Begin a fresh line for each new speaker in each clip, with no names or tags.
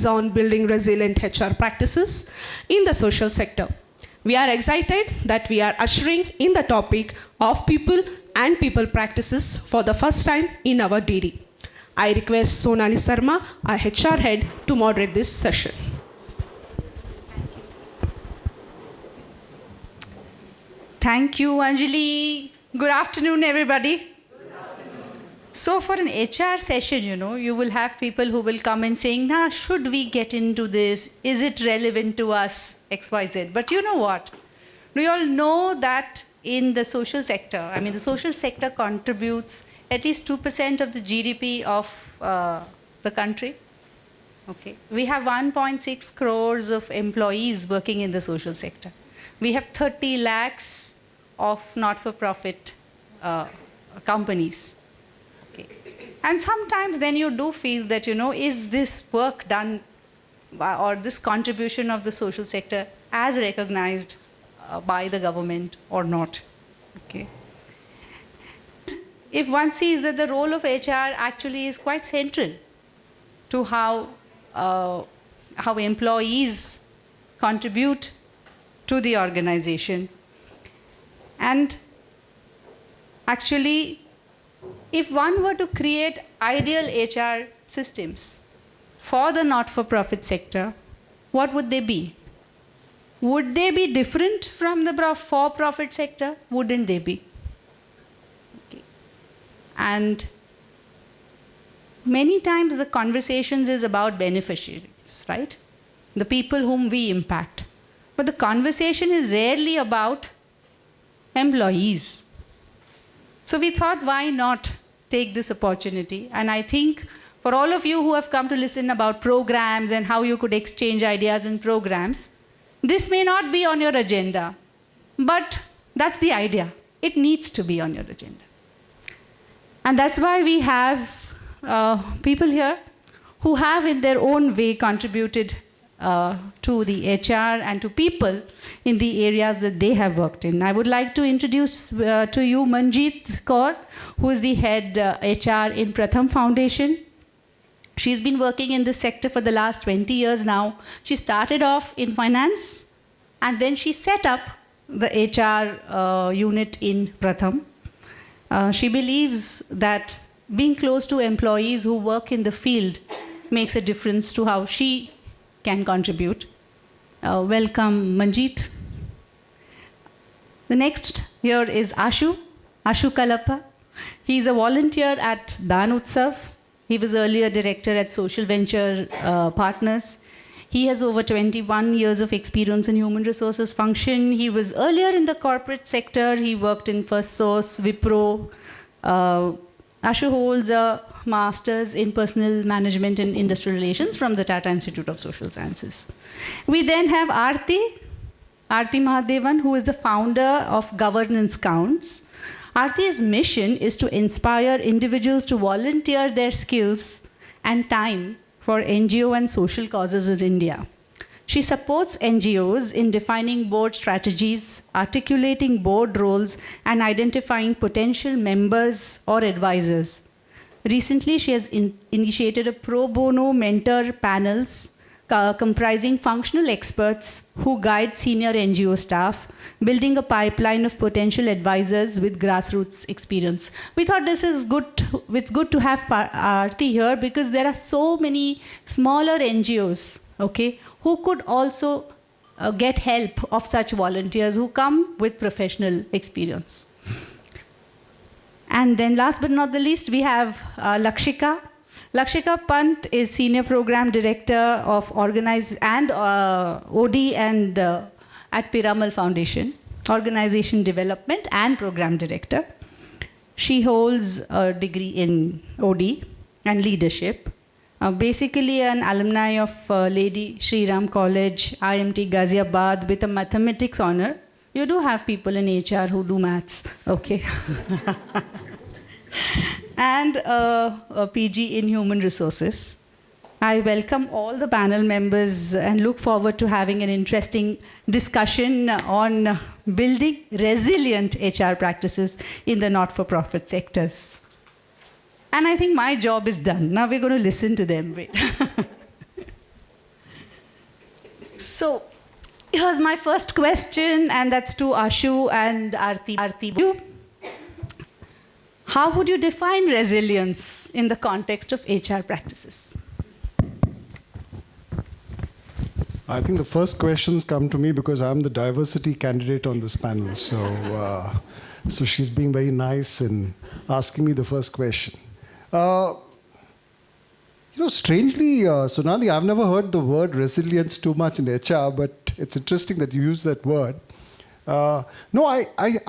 on building resilient HR practices in the social sector. We are excited that we are ushering in the topic of people and people practices for the first time in our DD. I request Sonali Sarma, our HR head, to moderate this session.
Thank you, Anjali. Good afternoon, everybody. So for an HR session, you will have people who will come and saying, should we get into this? Is it relevant to us? XYZ. But you know what? We all know that in the social sector, the social sector contributes at least 2% of the GDP of the country. Okay. We have 1.6 crores of employees working in the social sector. We have 30 lakhs of not-for-profit companies. Okay. And sometimes then you do feel that, is this work done or this contribution of the social sector as recognized by the government or not? Okay. If one sees that the role of HR actually is quite central to how employees contribute to the organization. And actually, if one were to create ideal HR systems for the not-for-profit sector, what would they be? Would they be different from the for-profit sector? Wouldn't they be? Okay. And many times the conversations is about beneficiaries, right? The people whom we impact. But the conversation is rarely about employees. So we thought, why not take this opportunity? And I think for all of you who have come to listen about programs and how you could exchange ideas in programs, this may not be on your agenda, but that's the idea. It needs to be on your agenda. And that's why we have people here who have in their own way contributed to the HR and to people in the areas that they have worked in. I would like to introduce to you Manjeet Kaur, who is the head HR in Pratham Foundation. She's been working in this sector for the last 20 years now. She started off in finance, and then she set up the HR unit in Pratham. She believes that being close to employees who work in the field makes a difference to how she can contribute. Welcome, Manjeet. The next here is Ashu Kalappa. He's a volunteer at Dan Utsav. He was earlier director at Social Venture Partners. He has over 21 years of experience in human resources function. He was earlier in the corporate sector. He worked in FirstSource, Wipro. Ashu holds a master's in personal management and industrial relations from the Tata Institute of Social Sciences. We then have Aarti Mahadevan, who is the founder of Governance Counts. Aarti's mission is to inspire individuals to volunteer their skills and time for NGO and social causes in India. She supports NGOs in defining board strategies, articulating board roles, and identifying potential members or advisors. Recently, she has initiated a pro bono mentor panels comprising functional experts who guide senior NGO staff, building a pipeline of potential advisors with grassroots experience. We thought this is good. It's good to have Aarti here because there are so many smaller NGOs, okay, who could also get help of such volunteers who come with professional experience. And then last but not the least, we have Lakshika. Lakshika Pant is Senior Program Director of OD and at Piramal Foundation, Organization Development and Program Director. She holds a degree in OD and Leadership. Basically an alumni of Lady Shri Ram College, IMT Ghaziabad with a mathematics honor. You do have people in HR who do maths, okay. And a PG in human resources. I welcome all the panel members and look forward to having an interesting discussion on building resilient HR practices in the not-for-profit sectors. And I think my job is done. Now we're going to listen to them. Wait. So here's my first question, and that's to Ashu and Aarti. How would you define resilience in the context of HR practices?
I think the first questions come to me because I'm the diversity candidate on this panel. So she's being very nice and asking me the first question. Strangely, Sonali, I've never heard the word resilience too much in HR, but it's interesting that you use that word. I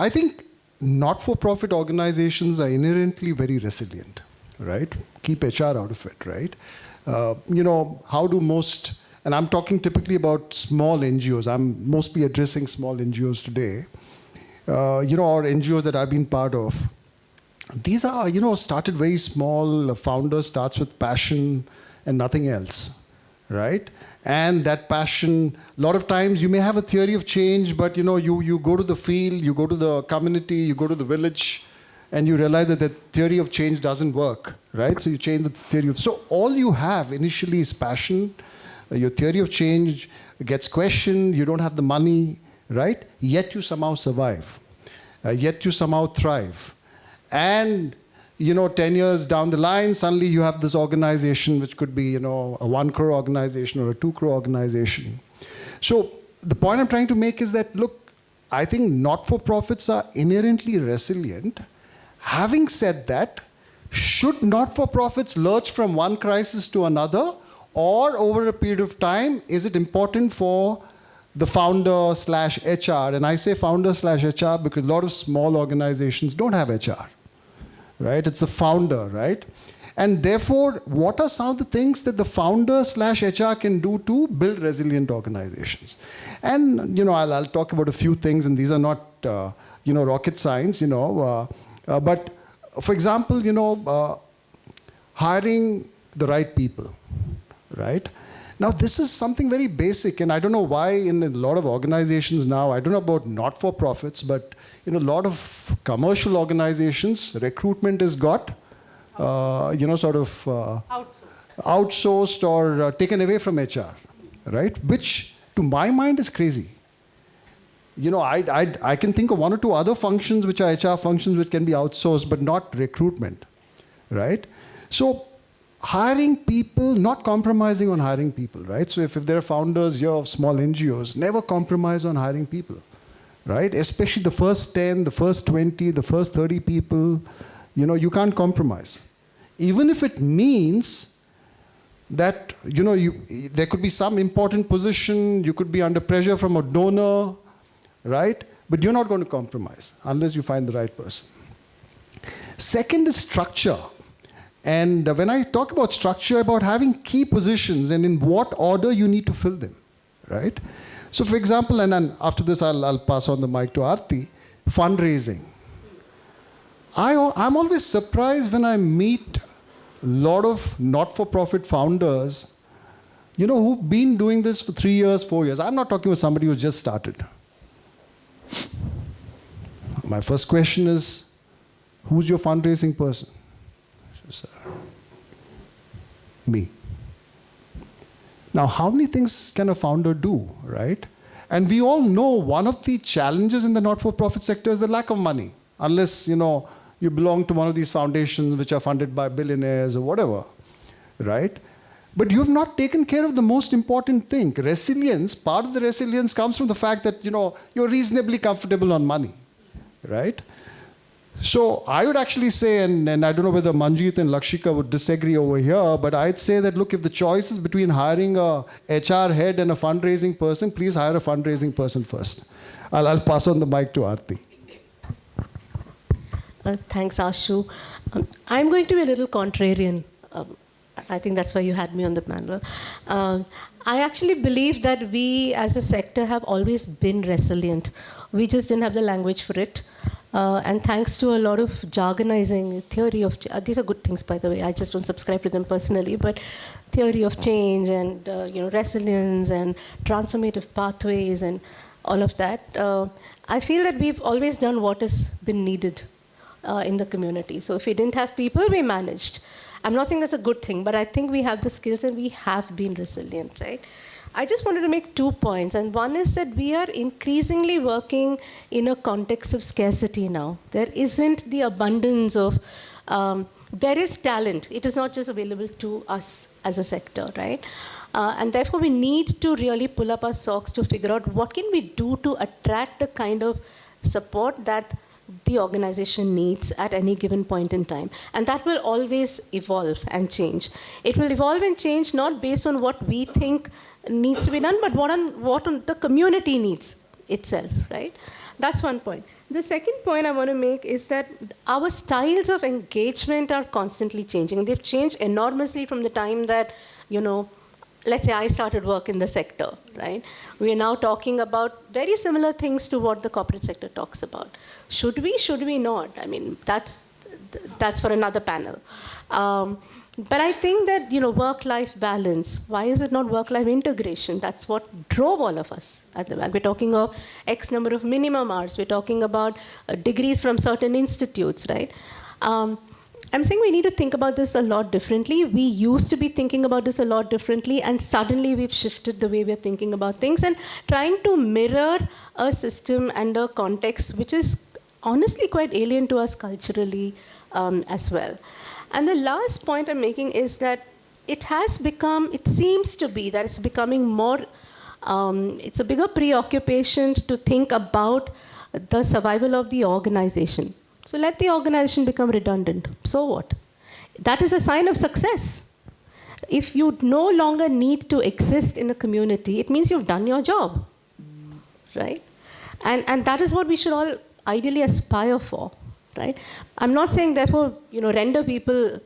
think not-for-profit organizations are inherently very resilient, right? Keep HR out of it, right? How do most, and I'm talking typically about small NGOs. I'm mostly addressing small NGOs today, or NGOs that I've been part of. These are, started very small. A founder starts with passion and nothing else, right? And that passion, a lot of times you may have a theory of change, but you go to the field, you go to the community, you go to the village, and you realize that theory of change doesn't work, right? So you change the theory of, so all you have initially is passion. Your theory of change gets questioned, you don't have the money, right? Yet you somehow survive. Yet you somehow thrive. And 10 years down the line, suddenly you have this organization which could be, a 1 crore organization or a 2 crore organization. So the point I'm trying to make is that, look, I think not-for-profits are inherently resilient. Having said that, should not-for-profits lurch from one crisis to another, or over a period of time, is it important for the founder/HR? And I say founder/HR because a lot of small organizations don't have HR. Right? It's the founder, right? And therefore, what are some of the things that the founder/HR can do to build resilient organizations? And, I'll talk about a few things, and these are not, rocket science, but for example, hiring the right people, right? Now, this is something very basic, and I don't know why in a lot of organizations now, I don't know about not-for-profits, but in a lot of commercial organizations, recruitment is got, outsourced or taken away from HR, right? Which, to my mind, is crazy. I can think of 1 or 2 other functions which are HR functions which can be outsourced, but not recruitment, right? So, hiring people, not compromising on hiring people, right? So if there are founders here of small NGOs, never compromise on hiring people, right? Especially the first 10, the first 20, the first 30 people, you can't compromise. Even if it means that, there could be some important position, you could be under pressure from a donor, right? But you're not going to compromise unless you find the right person. Second is structure. And when I talk about structure, about having key positions and in what order you need to fill them, right? So for example, and then after this I'll pass on the mic to Aarti, fundraising. I'm always surprised when I meet a lot of not-for-profit founders, who've been doing this for 3 years, 4 years. I'm not talking about somebody who just started. My first question is, who's your fundraising person? Me. Now, how many things can a founder do, right? And we all know one of the challenges in the not-for-profit sector is the lack of money, unless, you belong to one of these foundations which are funded by billionaires or whatever, right? But you have not taken care of the most important thing. Resilience, part of the resilience comes from the fact that, you're reasonably comfortable on money, right? So I would actually say, and I don't know whether Manjeet and Lakshika would disagree over here, but I'd say that, look, if the choice is between hiring a HR head and a fundraising person, please hire a fundraising person first. I'll pass on the mic to Aarti.
Thanks, Ashu. I'm going to be a little contrarian. I think that's why you had me on the panel. I actually believe that we as a sector have always been resilient. We just didn't have the language for it. And thanks to a lot of jargonizing, theory of, these are good things, by the way, I just don't subscribe to them personally, but theory of change and resilience and transformative pathways and all of that, I feel that we've always done what has been needed in the community. So if we didn't have people, we managed. I'm not saying that's a good thing, but I think we have the skills and we have been resilient, right? I just wanted to make 2 points. And one is that we are increasingly working in a context of scarcity now. There isn't the abundance of, there is talent. It is not just available to us as a sector, right? And therefore, we need to really pull up our socks to figure out what can we do to attract the kind of support that the organization needs at any given point in time. And that will always evolve and change. It will evolve and change not based on what we think needs to be done, but what the community needs itself, right? That's one point. The second point I want to make is that our styles of engagement are constantly changing. They've changed enormously from the time that, let's say I started work in the sector, right? We are now talking about very similar things to what the corporate sector talks about. Should we not? I mean, that's for another panel. But I think that, work-life balance, why is it not work-life integration? That's what drove all of us at the back. We're talking of X number of minimum hours. We're talking about degrees from certain institutes, right? I'm saying we need to think about this a lot differently. We used to be thinking about this a lot differently, and suddenly we've shifted the way we're thinking about things and trying to mirror a system and a context which is honestly quite alien to us culturally as well. And the last point I'm making is that it seems to be that it's becoming more, it's a bigger preoccupation to think about the survival of the organization. So let the organization become redundant. So what? That is a sign of success. If you no longer need to exist in a community, it means you've done your job, right? And that is what we should all ideally aspire for, right? I'm not saying, therefore, render people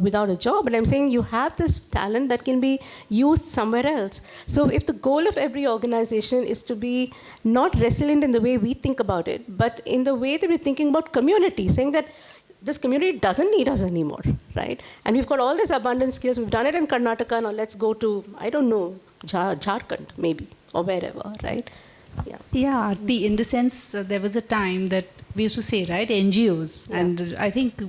without a job, but I'm saying you have this talent that can be used somewhere else. So if the goal of every organization is to be not resilient in the way we think about it, but in the way that we're thinking about community, saying that this community doesn't need us anymore, right? And we've got all these abundant skills. We've done it in Karnataka. Now let's go to, I don't know, Jharkhand maybe, or wherever, right? Yeah.
Yeah, Aarti, in the sense, there was a time that we used to say, right, NGOs. Yeah. And I think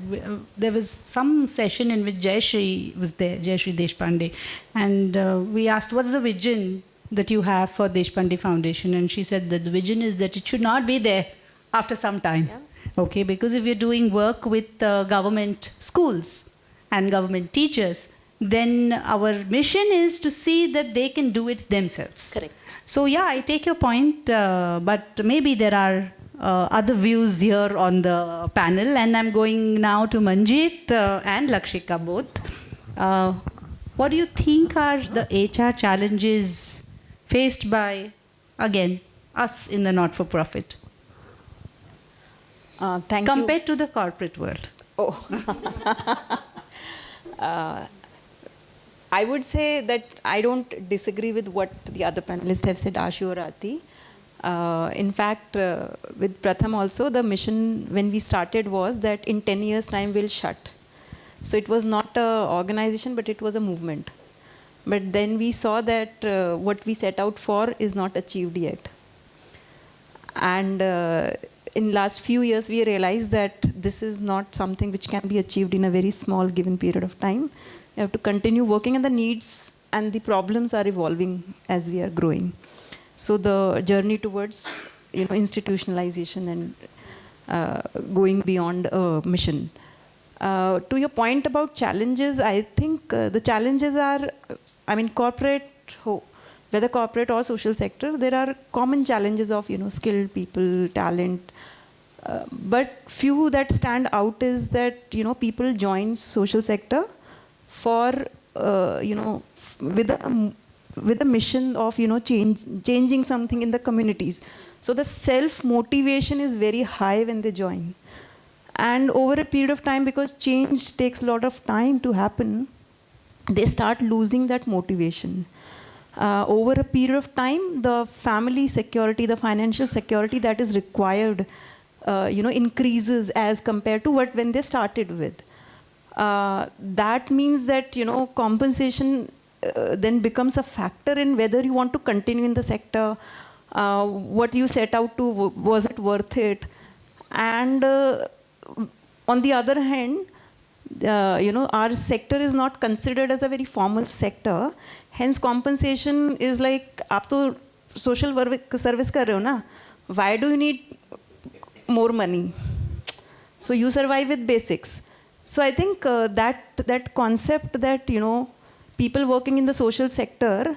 there was some session in which Jayashree was there, Jayashree Deshpande. And we asked, what's the vision that you have for Deshpande Foundation? And she said that the vision is that it should not be there after some time. Yeah. Okay, because if you're doing work with government schools and government teachers, then our mission is to see that they can do it themselves.
Correct.
So yeah, I take your point, but maybe there are other views here on the panel, and I'm going now to Manjeet and Lakshika both. What do you think are the HR challenges faced by, again, us in the not-for-profit?
Thank you.
Compared to the corporate world.
Oh. I would say that I don't disagree with what the other panelists have said, Ashu or Aarti. In fact, with Pratham also, the mission when we started was that in 10 years' time we'll shut. So it was not an organization, but it was a movement. But then we saw that what we set out for is not achieved yet. And in last few years, we realized that this is not something which can be achieved in a very small given period of time. You have to continue working, and the needs and the problems are evolving as we are growing. So the journey towards institutionalization and going beyond a mission. To your point about challenges, I think the challenges are, corporate, whether corporate or social sector, there are common challenges of skilled people, talent. But few that stand out is that people join social sector for with a mission of changing something in the communities. So the self motivation is very high when they join, and over a period of time, because change takes a lot of time to happen, they start losing that motivation. Over a period of time, the family security, the financial security that is required increases as compared to when they started with. That means that compensation then becomes a factor in whether you want to continue in the sector, what you set out to, was it worth it? And on the other hand, our sector is not considered as a very formal sector. Hence, compensation is like, आप तो social service कर रहे हो ना? Why do you need more money? So you survive with basics. So I think that concept that people working in the social sector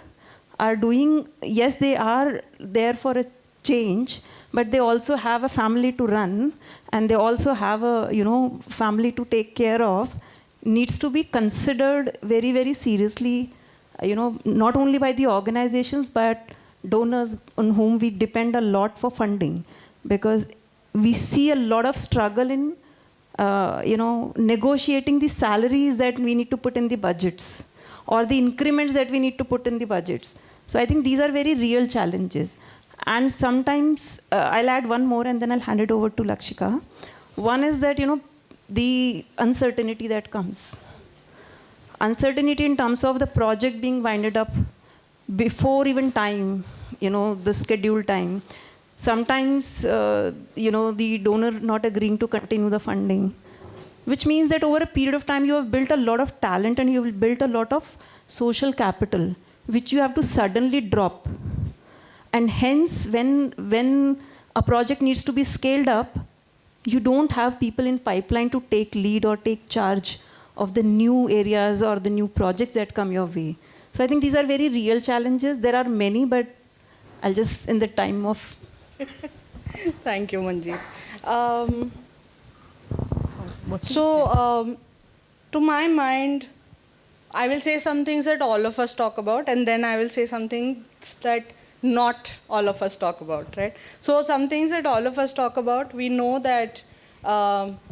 are doing, yes, they are there for a change, but they also have a family to run, and they also have a family to take care of, needs to be considered very, very seriously, not only by the organizations but donors on whom we depend a lot for funding, because we see a lot of struggle in negotiating the salaries that we need to put in the budgets, or the increments that we need to put in the budgets. So I think these are very real challenges. And sometimes, I'll add one more and then I'll hand it over to Lakshika. One is that, the uncertainty that comes. Uncertainty in terms of the project being winded up before even time, the scheduled time. Sometimes, the donor not agreeing to continue the funding, which means that over a period of time, you have built a lot of talent and you have built a lot of social capital, which you have to suddenly drop. And hence, when a project needs to be scaled up, you don't have people in pipeline to take lead or take charge of the new areas or the new projects that come your way. So I think these are very real challenges. There are many, but I'll just, in the time of...
Thank you, Manjeet. To my mind, I will say some things that all of us talk about, and then I will say some things that not all of us talk about, right? So some things that all of us talk about, we know that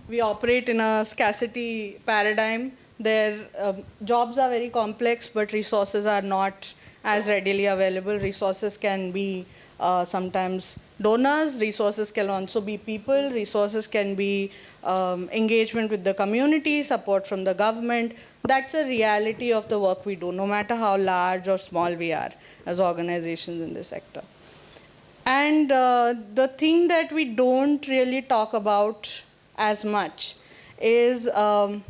we operate in a scarcity paradigm. Jobs are very complex, but resources are not as readily available. Resources can be sometimes donors, resources can also be people, resources can be engagement with the community, support from the government. That's a reality of the work we do, no matter how large or small we are as organizations in this sector. And the thing that we don't really talk about as much is that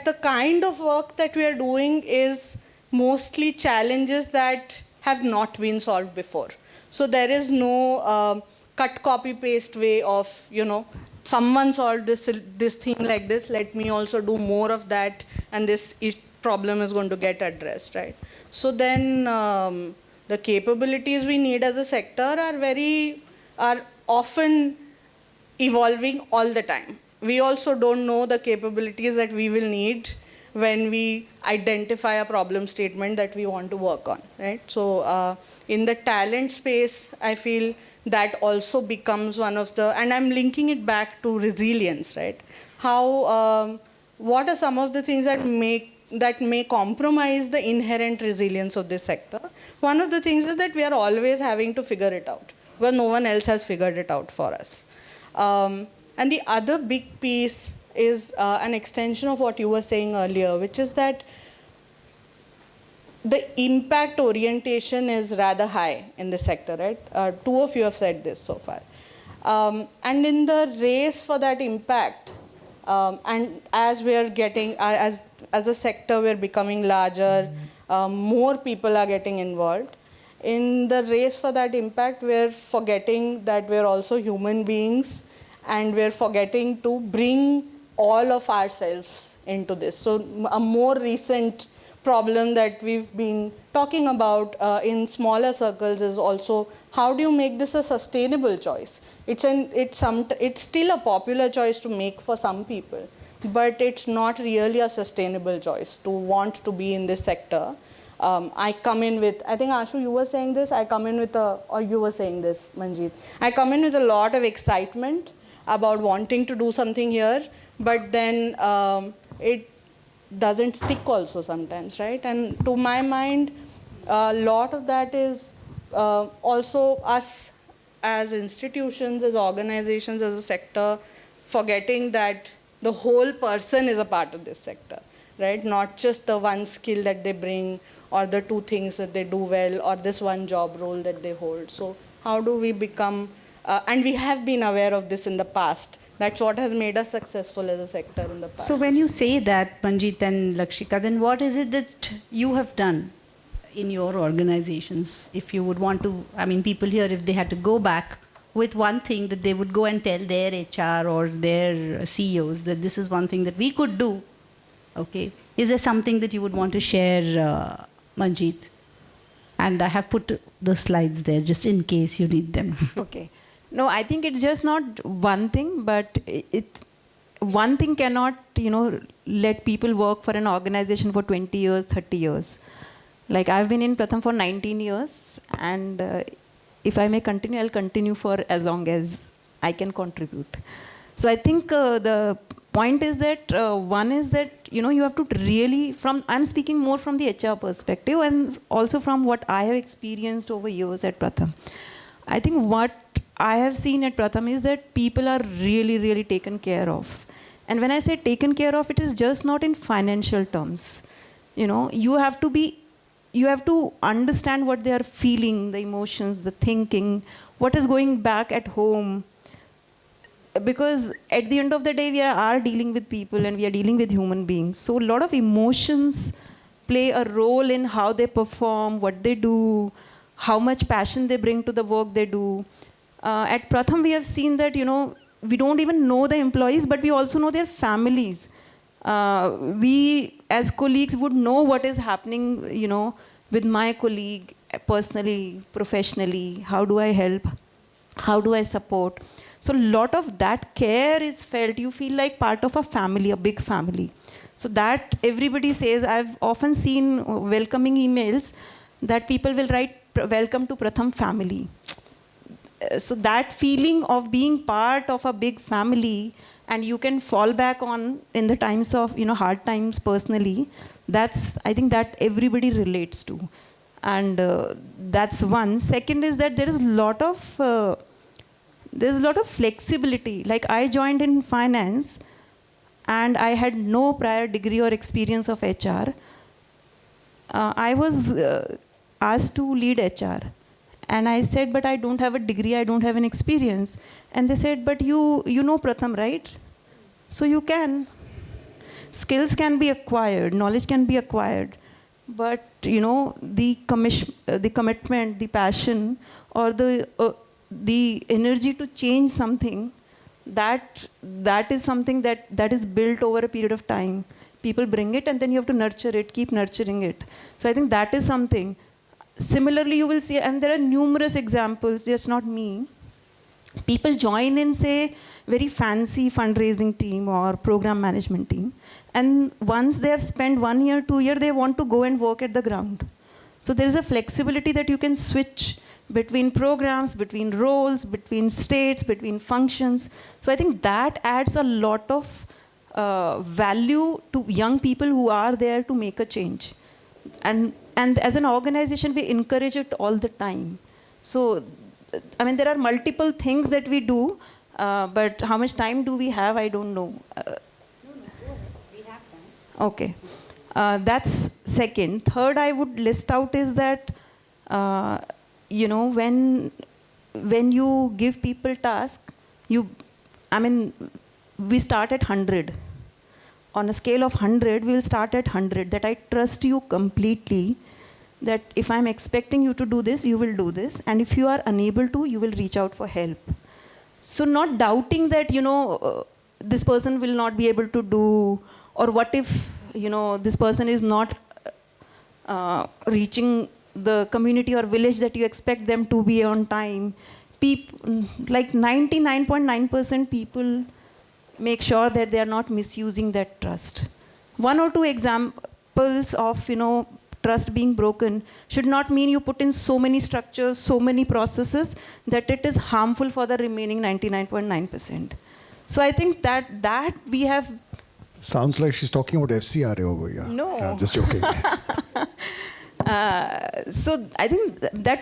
the kind of work that we are doing is mostly challenges that have not been solved before. So there is no cut, copy, paste way of, someone solved this thing like this, let me also do more of that, and this problem is going to get addressed, right? So then the capabilities we need as a sector are often evolving all the time. We also don't know the capabilities that we will need when we identify a problem statement that we want to work on, right? So in the talent space, I feel that also becomes one of the, and I'm linking it back to resilience, right? How, what are some of the things that may compromise the inherent resilience of this sector? One of the things is that we are always having to figure it out, because no one else has figured it out for us. And the other big piece is an extension of what you were saying earlier, which is that the impact orientation is rather high in this sector, right? Two of you have said this so far. And in the race for that impact, and as we are getting, as a sector, we're becoming larger, more people are getting involved. In the race for that impact, we're forgetting that we're also human beings, and we're forgetting to bring all of ourselves into this. So a more recent problem that we've been talking about in smaller circles is also, how do you make this a sustainable choice? It's still a popular choice to make for some people, but it's not really a sustainable choice to want to be in this sector. I come in with, I think Ashu, you were saying this, I come in with or you were saying this, Manjeet. I come in with a lot of excitement about wanting to do something here, but then it doesn't stick also sometimes, right? And to my mind, a lot of that is also us as institutions, as organizations, as a sector, forgetting that the whole person is a part of this sector, right? Not just the one skill that they bring, or the two things that they do well, or this one job role that they hold. So how do we become, and we have been aware of this in the past, That's what has made us successful as a sector in the past.
So when you say that, Manjeet and Lakshika, then what is it that you have done in your organizations? If you would want to, I mean, people here, if they had to go back with one thing that they would go and tell their HR or their CEOs that this is one thing that we could do, okay? Is there something that you would want to share, Manjeet? And I have put the slides there just in case you need them.
Okay. No, I think it's just not one thing, but one thing cannot, let people work for an organization for 20 years, 30 years. Like I've been in Pratham for 19 years, and if I may continue, I'll continue for as long as I can contribute. So I think the point is that one is that, you have to really, I'm speaking more from the HR perspective and also from what I have experienced over years at Pratham. I think what I have seen at Pratham is that people are really, really taken care of. And when I say taken care of, it is just not in financial terms. You have to understand what they are feeling, the emotions, the thinking, what is going back at home. Because at the end of the day, we are dealing with people and we are dealing with human beings. So a lot of emotions play a role in how they perform, what they do, how much passion they bring to the work they do. At Pratham, we have seen that, we don't even know the employees, but we also know their families. We, as colleagues, would know what is happening, with my colleague, personally, professionally. How do I help? How do I support? So a lot of that care is felt. You feel like part of a family, a big family. So that everybody says, I've often seen welcoming emails that people will write, welcome to Pratham family. So that feeling of being part of a big family and you can fall back on in the times of, hard times personally, I think that everybody relates to. And that's one. Second is that there is a lot of flexibility. Like I joined in finance and I had no prior degree or experience of HR. I was asked to lead HR. And I said, but I don't have a degree, I don't have an experience. And they said, but you know Pratham, right? So you can. Skills can be acquired, knowledge can be acquired. But, the commitment, the passion, or the energy to change something, that is something that is built over a period of time. People bring it and then you have to nurture it, keep nurturing it. So I think that is something. Similarly, you will see, and there are numerous examples, just not me. People join in, say, very fancy fundraising team or program management team. And once they have spent 1 year, 2 years, they want to go and work at the ground. So there is a flexibility that you can switch between programs, between roles, between states, between functions. So I think that adds a lot of value to young people who are there to make a change. And as an organization, we encourage it all the time. So, I mean, there are multiple things that we do, but how much time do we have? I don't know.
We have time.
Okay. That's second. Third, I would list out is that, when you give people tasks, we start at 100. On a scale of 100, we will start at 100, that I trust you completely, that if I'm expecting you to do this, you will do this. And if you are unable to, you will reach out for help. So not doubting that, this person will not be able to do, or what if, this person is not reaching the community or village that you expect them to be on time. Like 99.9% people make sure that they are not misusing that trust. 1 or 2 examples of, trust being broken should not mean you put in so many structures, so many processes that it is harmful for the remaining 99.9%. So I think that we have...
Sounds like she's talking about FCRA over here.
No.
Yeah, just joking.
So I think that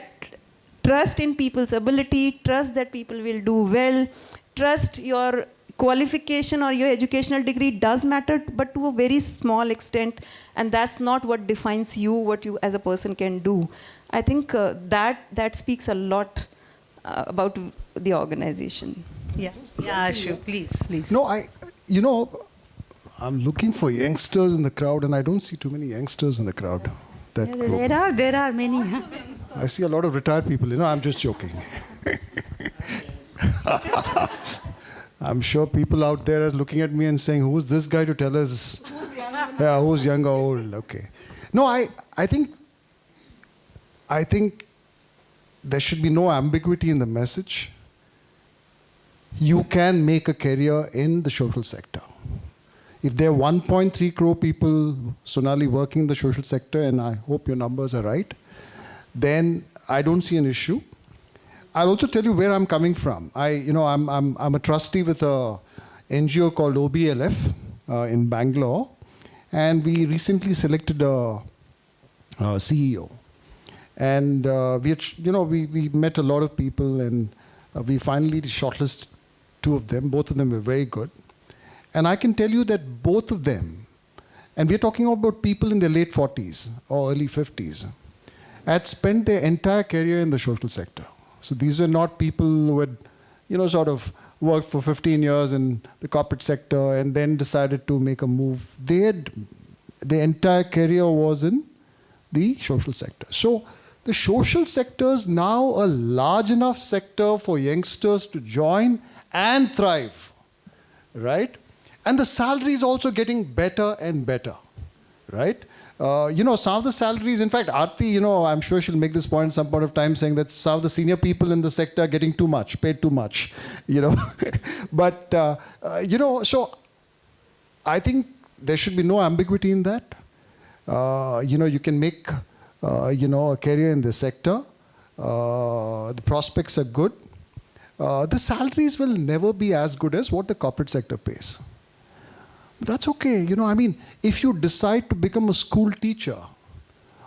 trust in people's ability, trust that people will do well, trust your qualification or your educational degree does matter, but to a very small extent, and that's not what defines you, what you as a person can do. I think that speaks a lot about the organization.
Yeah, Ashu, please.
No, I'm looking for youngsters in the crowd, and I don't see too many youngsters in the crowd. That group.
There are many. Huh?
I see a lot of retired people. I'm just joking. I'm sure people out there are looking at me and saying, "Who's this guy to tell us? Who's young or old?" Okay. No, I think there should be no ambiguity in the message. You can make a career in the social sector. If there are 1.3 crore people, Sonali, working in the social sector, and I hope your numbers are right, then I don't see an issue. I'll also tell you where I'm coming from. I'm a trustee with a NGO called OBLF in Bangalore, and we recently selected a CEO. And we met a lot of people, and we finally shortlisted 2 of them. Both of them were very good. And I can tell you that both of them, and we're talking about people in their late 40s or early 50s, had spent their entire career in the social sector. So these were not people who had, sort of worked for 15 years in the corporate sector and then decided to make a move. Their entire career was in the social sector. So the social sector is now a large enough sector for youngsters to join and thrive, right? And the salary is also getting better and better, right? Some of the salaries, in fact, Aarti, I'm sure she'll make this point at some point of time, saying that some of the senior people in the sector are getting too much, paid too much, But, so I think there should be no ambiguity in that. You can make, a career in the sector. The prospects are good. The salaries will never be as good as what the corporate sector pays. That's okay. If you decide to become a school teacher,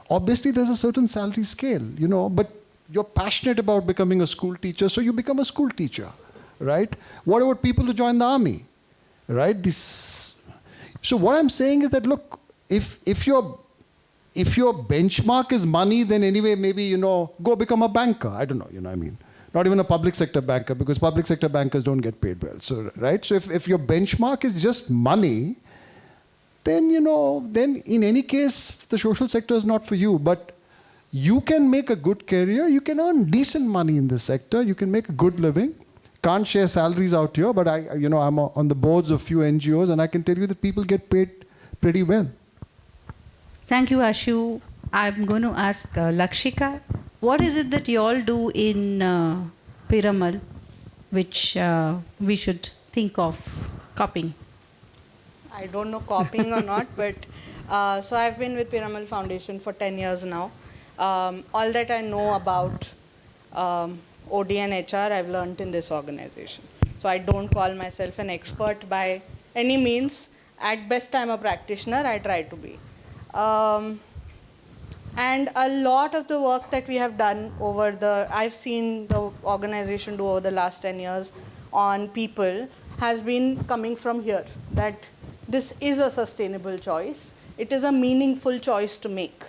obviously there's a certain salary scale, but you're passionate about becoming a school teacher, so you become a school teacher, right? What about people who join the army, right? So what I'm saying is that, look, if your benchmark is money, then anyway, maybe, go become a banker. I don't know, Not even a public sector banker, because public sector bankers don't get paid well. So, right? So if your benchmark is just money, then, then in any case, the social sector is not for you. But you can make a good career. You can earn decent money in this sector. You can make a good living. Can't share salaries out here, but I'm on the boards of few NGOs, and I can tell you that people get paid pretty well.
Thank you, Ashu. I'm going to ask Lakshika. What is it that you all do in Piramal, which we should think of copying?
I don't know copying or not, but so I've been with Piramal Foundation for 10 years now. All that I know about OD and HR, I've learned in this organization. So I don't call myself an expert by any means. At best, I'm a practitioner. I try to be. And a lot of the work that we have done I've seen the organization do over the last 10 years on people has been coming from here, that this is a sustainable choice. It is a meaningful choice to make.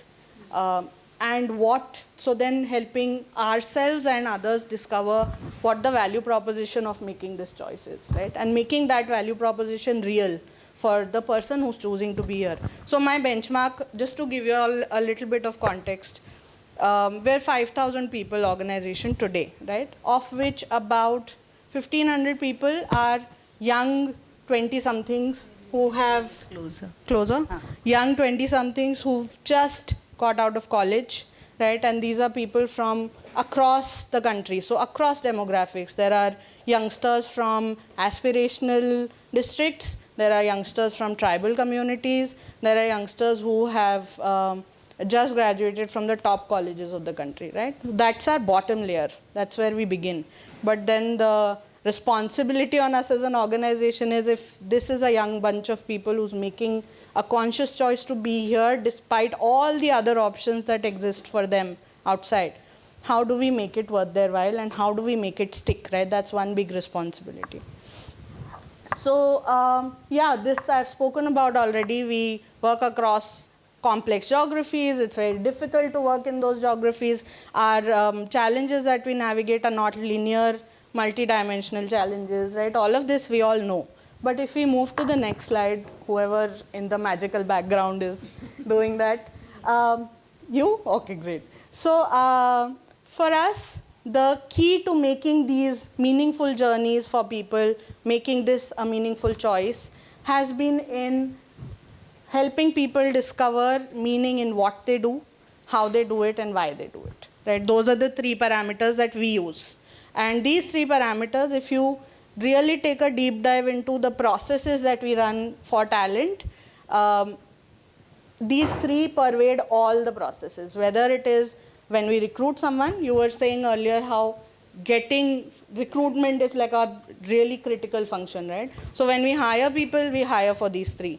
So then helping ourselves and others discover what the value proposition of making this choice is, right? And making that value proposition real for the person who's choosing to be here. So my benchmark, just to give you all a little bit of context, we're 5,000 people organization today, right? Of which about 1,500 people are young 20-somethings who have... Closer? Young 20-somethings who've just got out of college, right? And these are people from across the country, so across demographics. There are youngsters from aspirational districts. There are youngsters from tribal communities. There are youngsters who have just graduated from the top colleges of the country, right? That's our bottom layer. That's where we begin. But then the responsibility on us as an organization is, if this is a young bunch of people who's making a conscious choice to be here despite all the other options that exist for them outside, how do we make it worth their while and how do we make it stick, right? That's one big responsibility. So, this I've spoken about already. We work across complex geographies. It's very difficult to work in those geographies. Our challenges that we navigate are not linear. multi-dimensional challenges, right? All of this we all know. But if we move to the next slide, whoever in the magical background is doing that. You? Okay, great. So for us, the key to making these meaningful journeys for people, making this a meaningful choice, has been in helping people discover meaning in what they do, how they do it, and why they do it. Right? Those are the 3 parameters that we use. And these 3 parameters, if you really take a deep dive into the processes that we run for talent, these 3 pervade all the processes. Whether it is when we recruit someone, you were saying earlier how getting recruitment is like a really critical function, right? So when we hire people, we hire for these 3.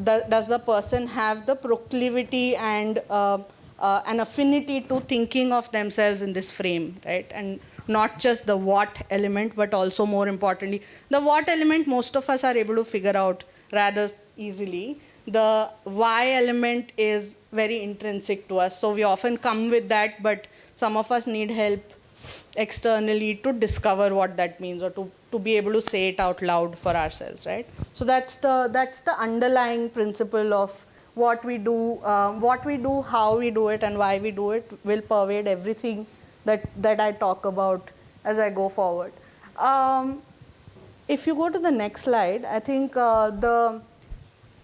Does the person have the proclivity and an affinity to thinking of themselves in this frame, right? And not just the what element, but also more importantly, the what element most of us are able to figure out rather easily. The why element is very intrinsic to us. So we often come with that, but some of us need help externally to discover what that means, or to be able to say it out loud for ourselves, right? So that's the underlying principle of what we do, how we do it, and why we do it will pervade everything that I talk about as I go forward. If you go to the next slide, I think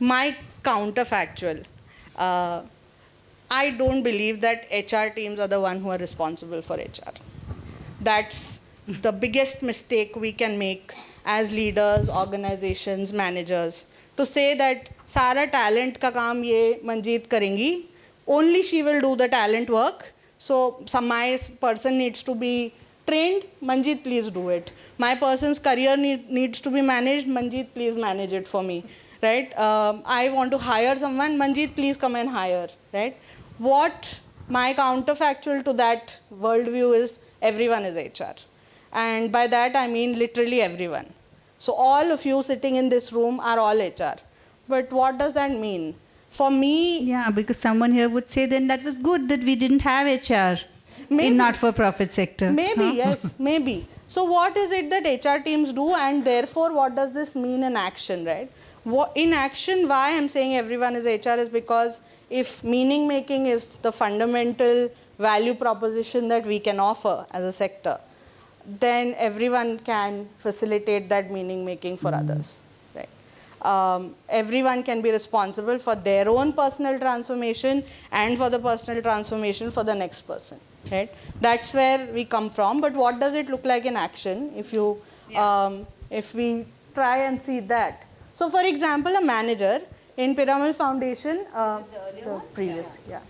my counterfactual. I don't believe that HR teams are the one who are responsible for HR. That's the biggest mistake we can make as leaders, organizations, managers, to say that Sara talent ka kaam ye Manjeet karengi, only she will do the talent work. So my person needs to be trained, Manjeet please do it. My person's career needs to be managed, Manjeet please manage it for me, right? I want to hire someone, Manjeet please come and hire, right? What my counterfactual to that worldview is, everyone is HR. And by that I mean literally everyone. So all of you sitting in this room are all HR. But what does that mean? For me...
Yeah, because someone here would say then that was good that we didn't have HR
Maybe.
in not-for-profit sector.
Maybe,
Huh?
yes, maybe. So what is it that HR teams do, and therefore what does this mean in action, right? In action, why I'm saying everyone is HR is because if meaning making is the fundamental value proposition that we can offer as a sector, then everyone can facilitate that meaning making for others. Right? Everyone can be responsible for their own personal transformation and for the personal transformation for the next person. Right? That's where we come from. But what does it look like in action if you, if we try and see that? So, for example, a manager in Piramal Foundation, the previous, yeah,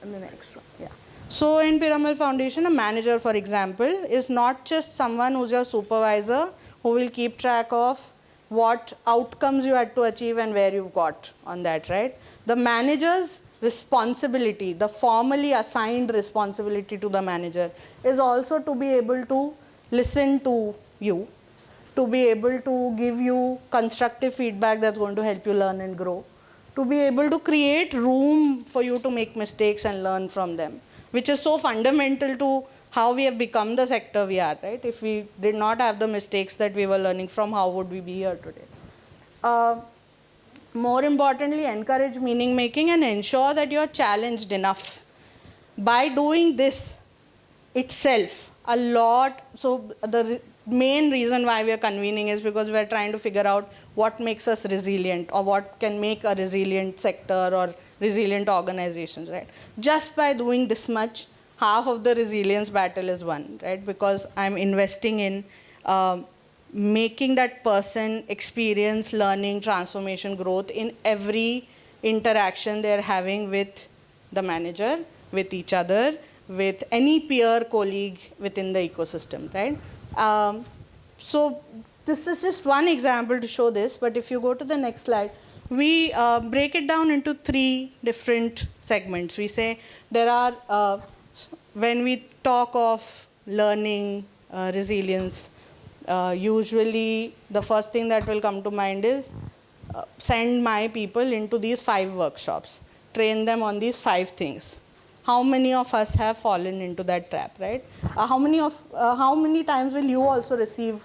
and the next one, yeah. So, in Piramal Foundation, a manager, for example, is not just someone who's your supervisor who will keep track of what outcomes you had to achieve and where you've got on that, right? The manager's responsibility, the formally assigned responsibility to the manager, is also to be able to listen to you, to be able to give you constructive feedback that's going to help you learn and grow, to be able to create room for you to make mistakes and learn from them, which is so fundamental to how we have become the sector we are, right? If we did not have the mistakes that we were learning from, how would we be here today? More importantly, encourage meaning making and ensure that you're challenged enough. By doing this itself, a lot, so the main reason why we are convening is because we are trying to figure out what makes us resilient, or what can make a resilient sector or resilient organizations, right? Just by doing this much, half of the resilience battle is won, right? Because I'm investing in making that person experience learning, transformation, growth in every interaction they're having with the manager, with each other, with any peer colleague within the ecosystem, right? So this is just one example to show this, but if you go to the next slide, we break it down into 3 different segments. We say there are, when we talk of learning, resilience, usually the first thing that will come to mind is send my people into these 5 workshops, train them on these 5 things. how many of us have fallen into that trap, right? How many times will you also receive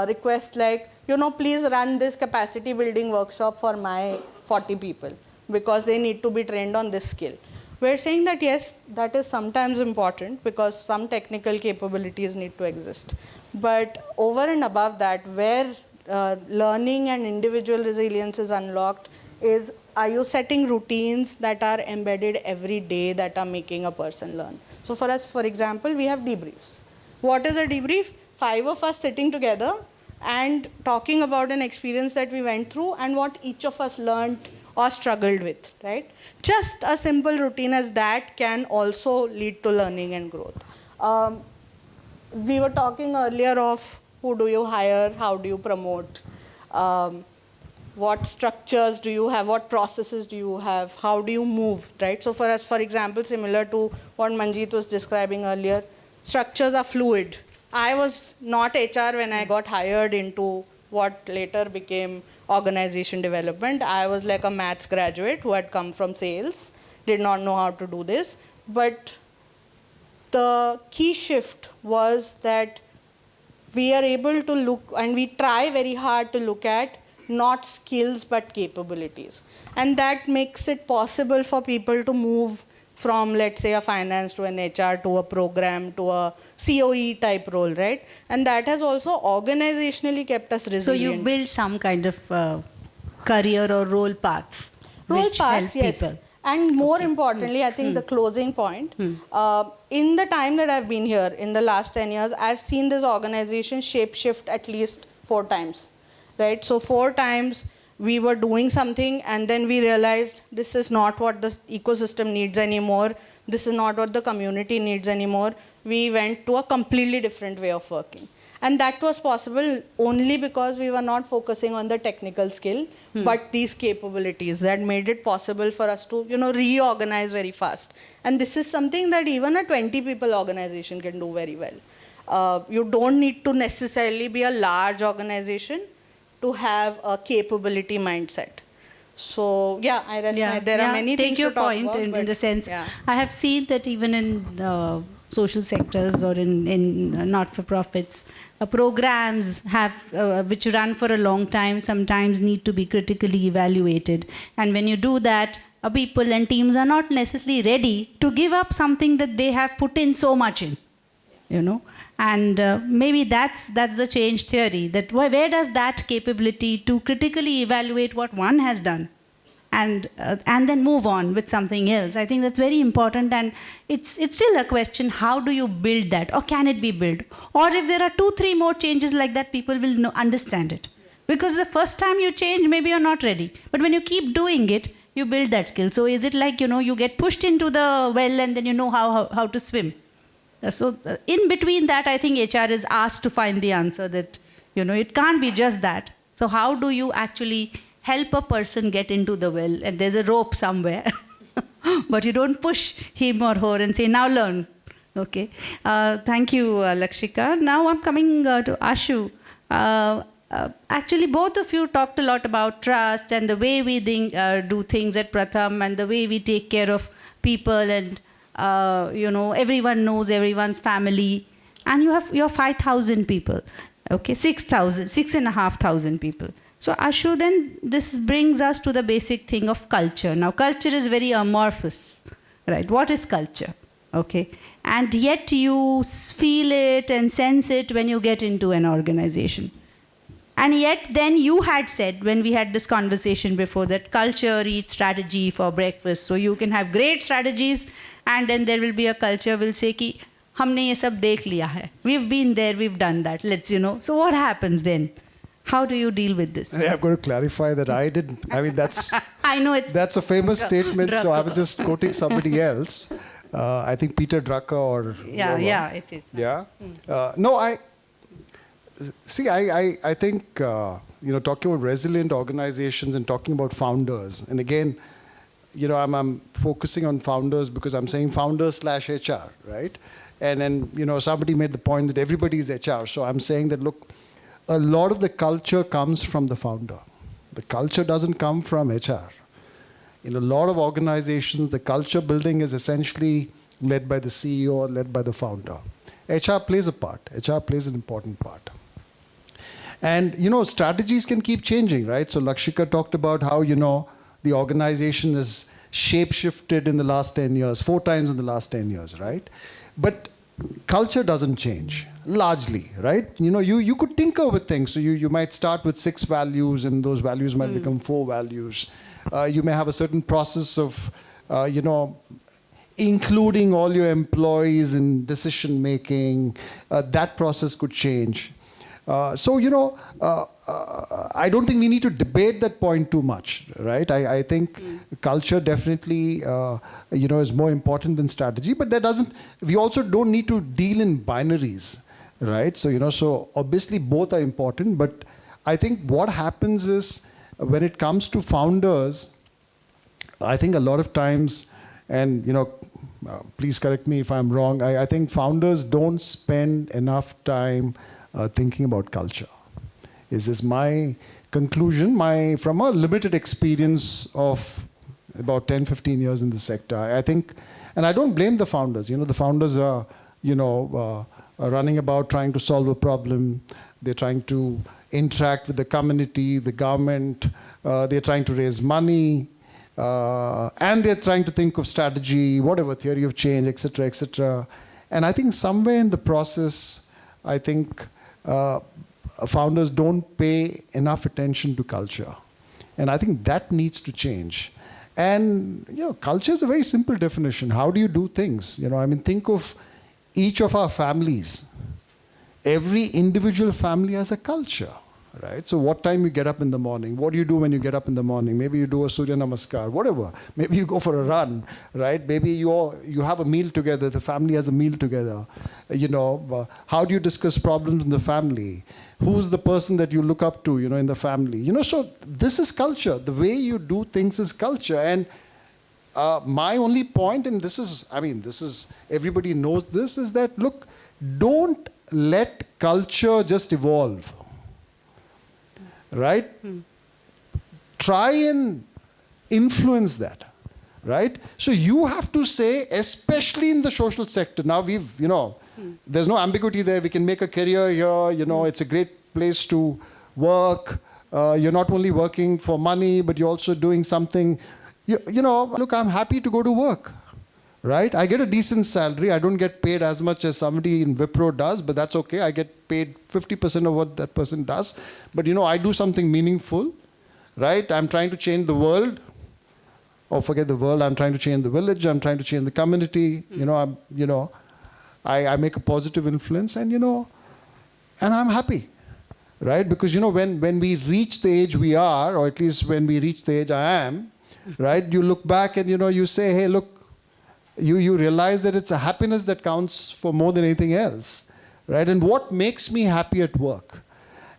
requests like, please run this capacity building workshop for my 40 people because they need to be trained on this skill. We're saying that yes, that is sometimes important because some technical capabilities need to exist. But over and above that, where learning and individual resilience is unlocked is, are you setting routines that are embedded every day that are making a person learn? So for us, for example, we have debriefs. What is a debrief? 5 of us sitting together and talking about an experience that we went through and what each of us learned or struggled with, right? Just a simple routine as that can also lead to learning and growth. We were talking earlier of who do you hire, how do you promote, what structures do you have, what processes do you have, how do you move, right? So for us, for example, similar to what Manjeet was describing earlier, structures are fluid. I was not HR when I got hired into what later became organization development. I was like a maths graduate who had come from sales, did not know how to do this. But the key shift was that we are able to look, and we try very hard to look at not skills but capabilities. And that makes it possible for people to move from, let's say, a finance to an HR to a program to a COE type role, right? And that has also organizationally kept us resilient.
So you've built some kind of career or role paths.
Role
which
paths,
help
yes.
people.
And more importantly, I think the closing point, in the time that I've been here, in the last 10 years, I've seen this organization shape-shift at least 4 times, right? So 4 times we were doing something and then we realized this is not what the ecosystem needs anymore. This is not what the community needs anymore. We went to a completely different way of working. And that was possible only because we were not focusing on the technical skill, but these capabilities that made it possible for us to, reorganize very fast. And this is something that even a 20 people organization can do very well. You don't need to necessarily be a large organization to have a capability mindset. So yeah, I rest my, there are many things to talk about.
Take your point in the sense,
yeah.
I have seen that even in social sectors or in not-for-profits, programs have which run for a long time sometimes need to be critically evaluated. And when you do that, people and teams are not necessarily ready to give up something that they have put in so much in. And maybe that's the change theory, that where does that capability to critically evaluate what one has done and then move on with something else, I think that's very important. And it's still a question, how do you build that, or can it be built? Or if there are 2-3 more changes like that, people will understand it. Because the first time you change, maybe you're not ready, but when you keep doing it, you build that skill. So is it like, you get pushed into the well and then you know how to swim? So in between that, I think HR is asked to find the answer that, it can't be just that. So how do you actually help a person get into the well? And there's a rope somewhere, but you don't push him or her and say, now learn. Okay. Thank you, Lakshika. Now I'm coming to Ashu. Actually, both of you talked a lot about trust and the way we do things at Pratham and the way we take care of people, and everyone knows everyone's family, and you have your 5,000 people, okay, 6,500 people. So Ashu, then this brings us to the basic thing of culture. Now, culture is very amorphous, right? What is culture? Okay, and yet you feel it and sense it when you get into an organization. And yet then you had said, when we had this conversation before, that culture eats strategy for breakfast. So you can have great strategies, and then there will be a culture will say ki humne ye sab dekh liya hai. We've been there, we've done that. Let's, So what happens then? How do you deal with this?
I've got to clarify that I didn't. I mean, that's
I know
that's a famous statement. So I was just quoting somebody else. I think Peter Drucker or
yeah, it is.
Yeah. No, I think talking about resilient organizations and talking about founders, and again, I'm focusing on founders because I'm saying founders/HR, right? And then somebody made the point that everybody is HR. So I'm saying that, look, a lot of the culture comes from the founder. The culture doesn't come from HR. in a lot of organizations, the culture building is essentially led by the CEO or led by the founder. HR plays a part. HR plays an important part. And, strategies can keep changing, right? So Lakshika talked about how, the organization has shape-shifted in the last 10 years, 4 times in the last 10 years, right? But culture doesn't change, largely, right? You could tinker with things. So you might start with 6 values, and those values might become 4 values. You may have a certain process of, including all your employees in decision making. That process could change. I don't think we need to debate that point too much, right? I think culture definitely, is more important than strategy, but we also don't need to deal in binaries, right? So obviously both are important, but I think what happens is when it comes to founders, I think a lot of times, and, please correct me if I'm wrong, I think founders don't spend enough time thinking about culture. This is my conclusion, from a limited experience of about 10, 15 years in the sector. I think, and I don't blame the founders. The founders are, are running about trying to solve a problem. They're trying to interact with the community, the government. They're trying to raise money. And they're trying to think of strategy, whatever, theory of change, etc., etc. And I think somewhere in the process, I think founders don't pay enough attention to culture. And I think that needs to change. And, culture is a very simple definition. How do you do things? Think of each of our families. Every individual family has a culture, right? So what time you get up in the morning? What do you do when you get up in the morning? Maybe you do a Surya Namaskar, whatever. Maybe you go for a run, right? Maybe you have a meal together. The family has a meal together. How do you discuss problems in the family? Who's the person that you look up to, in the family? So this is culture. The way you do things is culture. And my only point, and this is, everybody knows this, is that, look, don't let culture just evolve. Right? Try and influence that, right? So you have to say, especially in the social sector, now there's no ambiguity there. We can make a career here, it's a great place to work. You're not only working for money, but you're also doing something, look, I'm happy to go to work, right? I get a decent salary. I don't get paid as much as somebody in Wipro does, but that's okay. I get paid 50% of what that person does. But, I do something meaningful, right? I'm trying to change the world. Or forget the world. I'm trying to change the village. I'm trying to change the community. I make a positive influence, and, and I'm happy, right? Because, when we reach the age we are, or at least when we reach the age I am, right? You look back and, you say, hey, look, you realize that it's a happiness that counts for more than anything else, right? And what makes me happy at work?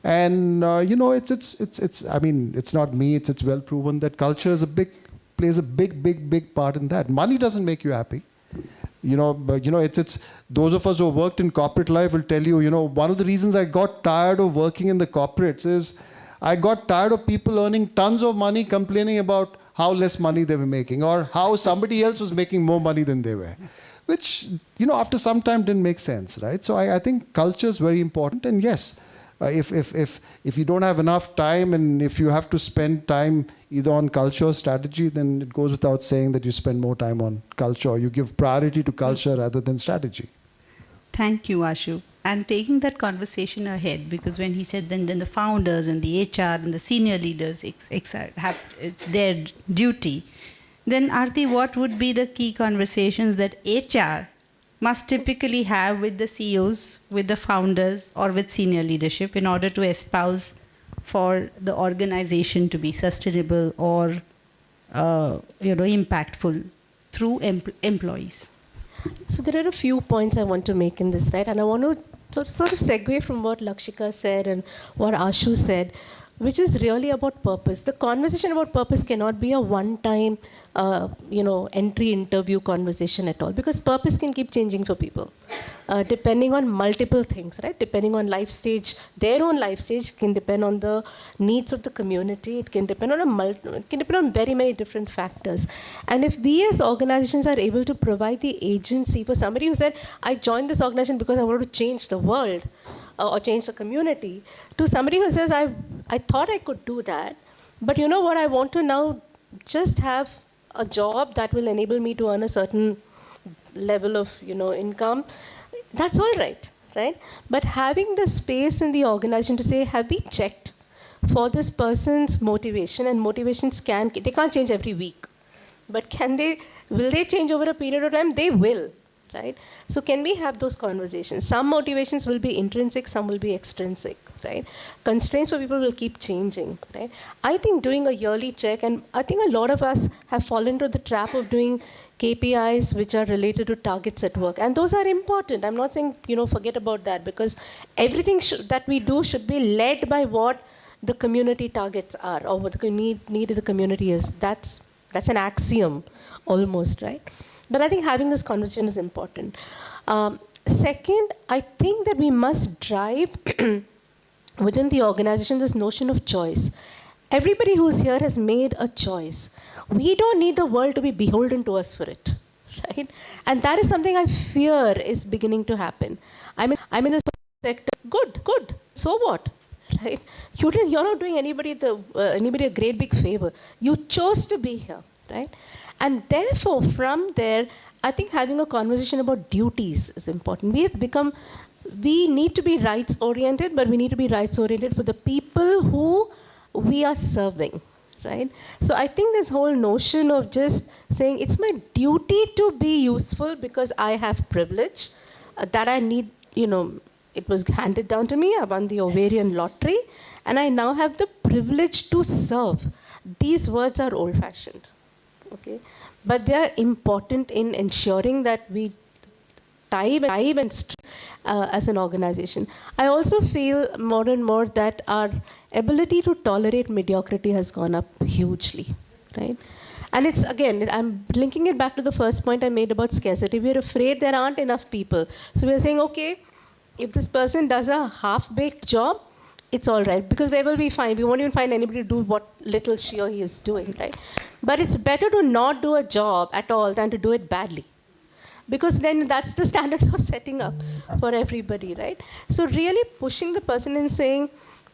And it's not me. It's well proven that culture plays a big part in that. Money doesn't make you happy, but it's those of us who have worked in corporate life will tell you, one of the reasons I got tired of working in the corporates is I got tired of people earning tons of money complaining about how less money they were making, or how somebody else was making more money than they were, which, after some time didn't make sense, right? So I think culture is very important. And yes, if you don't have enough time, and if you have to spend time either on culture or strategy, then it goes without saying that you spend more time on culture, or you give priority to culture rather than strategy.
Thank you, Ashu. And taking that conversation ahead, because when he said then the founders and the HR and the senior leaders it's their duty, then Aarti, what would be the key conversations that HR must typically have with the CEOs, with the founders, or with senior leadership in order to espouse for the organization to be sustainable or impactful through employees?
So there are a few points I want to make in this, right? And I want to sort of segue from what Lakshika said and what Ashu said. which is really about purpose. The conversation about purpose cannot be a one-time, entry interview conversation at all, because purpose can keep changing for people, depending on multiple things, right? Depending on life stage, their own life stage can depend on the needs of the community. It can depend on very many different factors. And if we as organizations are able to provide the agency for somebody who said, I joined this organization because I want to change the world, or change the community, to somebody who says, I thought I could do that, but you know what, I want to now just have a job that will enable me to earn a certain level of income. That's all right, right? But having the space in the organization to say, have we checked for this person's motivation? And motivations they can't change every week, but will they change over a period of time? They will. Right? So can we have those conversations? Some motivations will be intrinsic, some will be extrinsic, right? Constraints for people will keep changing, right? I think doing a yearly check, and I think a lot of us have fallen into the trap of doing KPIs which are related to targets at work. And those are important. I'm not saying, forget about that, because everything that we do should be led by what the community targets are, or what the need of the community is. That's an axiom almost, right? But I think having this conversation is important. Second, I think that we must drive within the organization this notion of choice. Everybody who's here has made a choice. We don't need the world to be beholden to us for it, right? And that is something I fear is beginning to happen. I'm in the sector. Good. So what? Right? You're not doing anybody a great big favor. You chose to be here, right? And therefore, from there, I think having a conversation about duties is important. We need to be rights-oriented, but we need to be rights-oriented for the people who we are serving, right? So I think this whole notion of just saying, it's my duty to be useful because I have privilege, that I need, it was handed down to me, I won the ovarian lottery, and I now have the privilege to serve. These words are old-fashioned. Okay, but they are important in ensuring that we dive as an organization. I also feel more and more that our ability to tolerate mediocrity has gone up hugely, right? And it's, again, I'm linking it back to the first point I made about scarcity. We're afraid there aren't enough people. So we're saying, okay, if this person does a half-baked job, it's all right, because we will be fine. We won't even find anybody to do what little she or he is doing, right? But it's better to not do a job at all than to do it badly, because then that's the standard you're setting up for everybody, right? So really pushing the person and saying,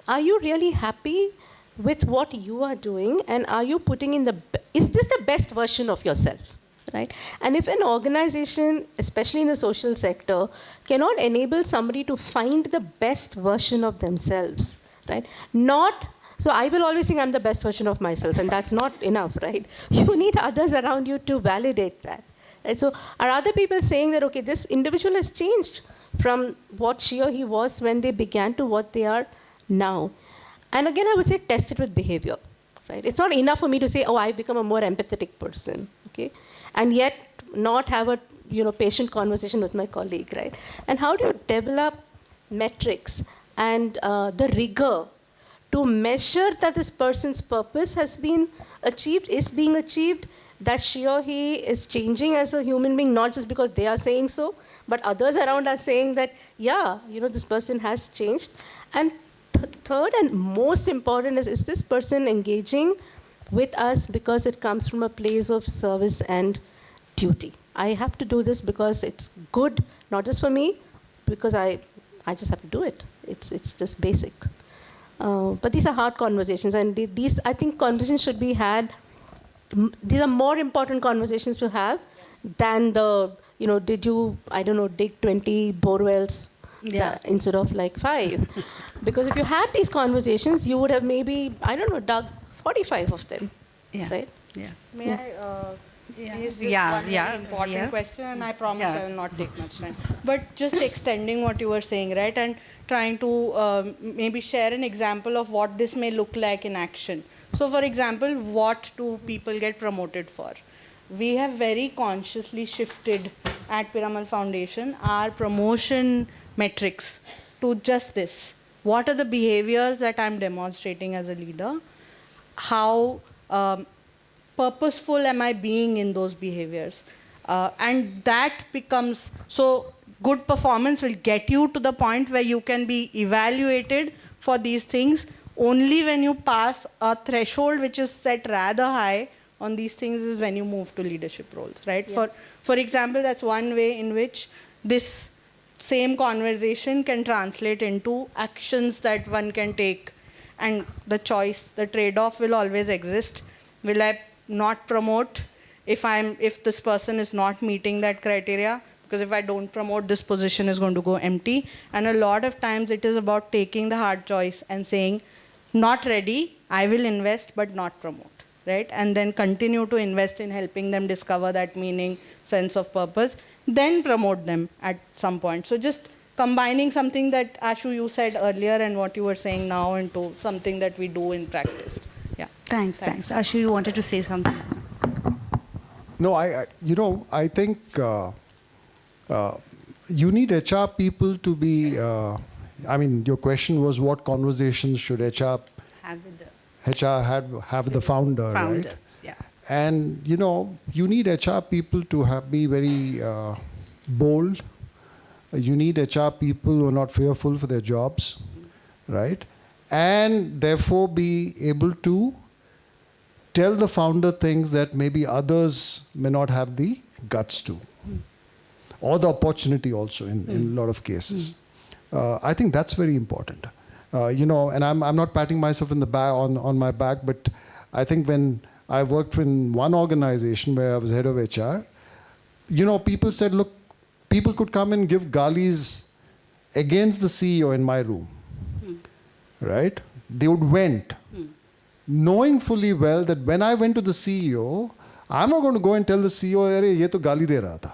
are you really happy with what you are doing, and are you putting in is this the best version of yourself, right? And if an organization, especially in the social sector, cannot enable somebody to find the best version of themselves, right? So I will always think I'm the best version of myself, and that's not enough, right? You need others around you to validate that. Right? So are other people saying that, okay, this individual has changed from what she or he was when they began to what they are now? And again, I would say test it with behavior, right? It's not enough for me to say, oh, I've become a more empathetic person, okay? And yet not have a patient conversation with my colleague, right? And how do you develop metrics and the rigor to measure that this person's purpose has been achieved, is being achieved, that she or he is changing as a human being, not just because they are saying so, but others around are saying that, yeah, this person has changed. And third and most important is this person engaging with us because it comes from a place of service and duty. I have to do this because it's good, not just for me, because I just have to do it. It's just basic. But these are hard conversations, and these, I think, conversations should be had. These are more important conversations to have than did you, dig 20 bore wells instead of like 5? Because if you had these conversations, you would have maybe, dug 45 of them, right?
May I is this one very important question, and I promise I will not take much time. But just extending what you were saying, right, and trying to maybe share an example of what this may look like in action. So, for example, what do people get promoted for? We have very consciously shifted at Piramal Foundation our promotion metrics to just this. what are the behaviors that I'm demonstrating as a leader? How purposeful am I being in those behaviors? And that becomes, so good performance will get you to the point where you can be evaluated for these things only when you pass a threshold which is set rather high on these things is when you move to leadership roles, right?
Yeah.
For example, that's one way in which this same conversation can translate into actions that one can take, and the choice, the trade-off will always exist. Will I not promote if this person is not meeting that criteria? Because if I don't promote, this position is going to go empty. And a lot of times it is about taking the hard choice and saying, not ready, I will invest but not promote, right? And then continue to invest in helping them discover that meaning, sense of purpose, then promote them at some point. So just combining something that, Ashu, you said earlier and what you were saying now into something that we do in practice. Yeah.
Thanks. Ashu, you wanted to say something?
No, I think you need HR people to be, your question was what conversations should HR
Have with the
have with the founder, right?
founders, yeah.
And, you need HR people to be very bold. You need HR people who are not fearful for their jobs, right? And therefore be able to tell the founder things that maybe others may not have the guts to, or the opportunity also in a lot of cases. I think that's very important. And I'm not patting myself in the back on my back, but I think when I worked in one organization where I was head of HR, people said, look, people could come and give galis against the CEO in my room, right? They would vent, knowing fully well that when I went to the CEO, I'm not going to go and tell the CEO, "Arey, ye to gali de raha tha,"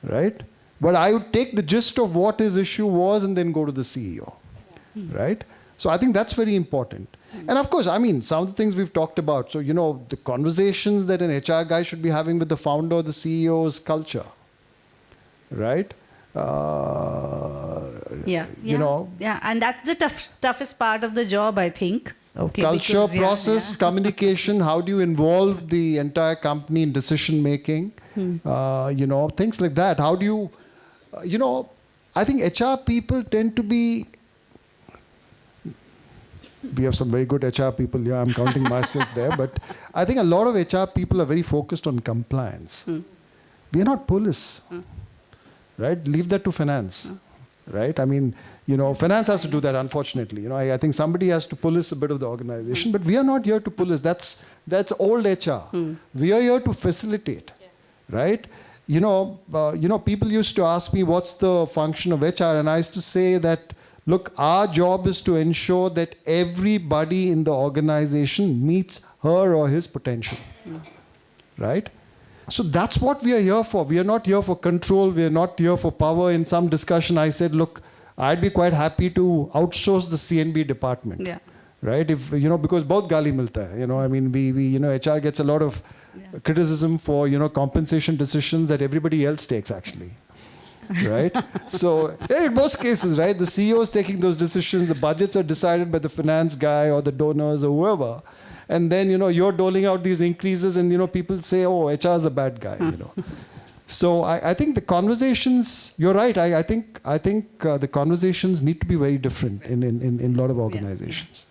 right? But I would take the gist of what his issue was and then go to the CEO, right? So I think that's very important. And of course, some of the things we've talked about. So, the conversations that an HR guy should be having with the founder or the CEO's culture, right?
Yeah, and that's the toughest part of the job, I think. Okay,
culture,
because,
process, communication, how do you involve the entire company in decision making, things like that. How do you, I think HR people tend to be, we have some very good HR people here, I'm counting myself there, but I think a lot of HR people are very focused on compliance. We are not police, right? Leave that to finance, right? Finance has to do that, unfortunately. I think somebody has to police a bit of the organization, but we are not here to police. That's old HR. We are here to facilitate, right? People used to ask me, what's the function of HR? And I used to say that, look, our job is to ensure that everybody in the organization meets her or his potential, right? So that's what we are here for. We are not here for control. We are not here for power. In some discussion, I said, look, I'd be quite happy to outsource the CNB department, right? If because both gali milta hai. HR gets a lot of criticism for compensation decisions that everybody else takes actually, right? So in most cases, right, the CEO is taking those decisions. The budgets are decided by the finance guy or the donors or whoever. And then, you're doling out these increases and, people say, oh, HR is a bad guy, So I think the conversations, you're right. I think the conversations need to be very different in a lot of organizations.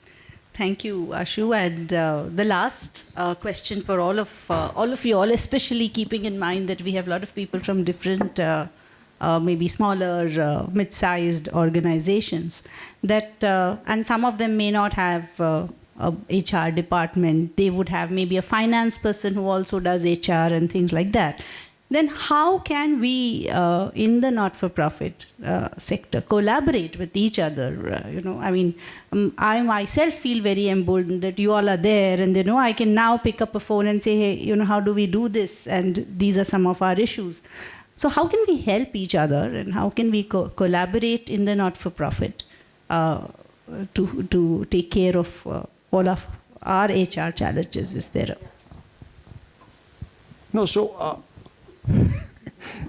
Thank you, Ashu. And the last question for all of you all, especially keeping in mind that we have a lot of people from different, maybe smaller, mid-sized organizations, that and some of them may not have a HR department. They would have maybe a finance person who also does HR and things like that. Then how can we, in the not-for-profit sector, collaborate with each other? I myself feel very emboldened that you all are there, and I can now pick up a phone and say, hey, how do we do this? And these are some of our issues. So how can we help each other, and how can we collaborate in the not-for-profit to take care of all of our HR challenges? Is there?
No, so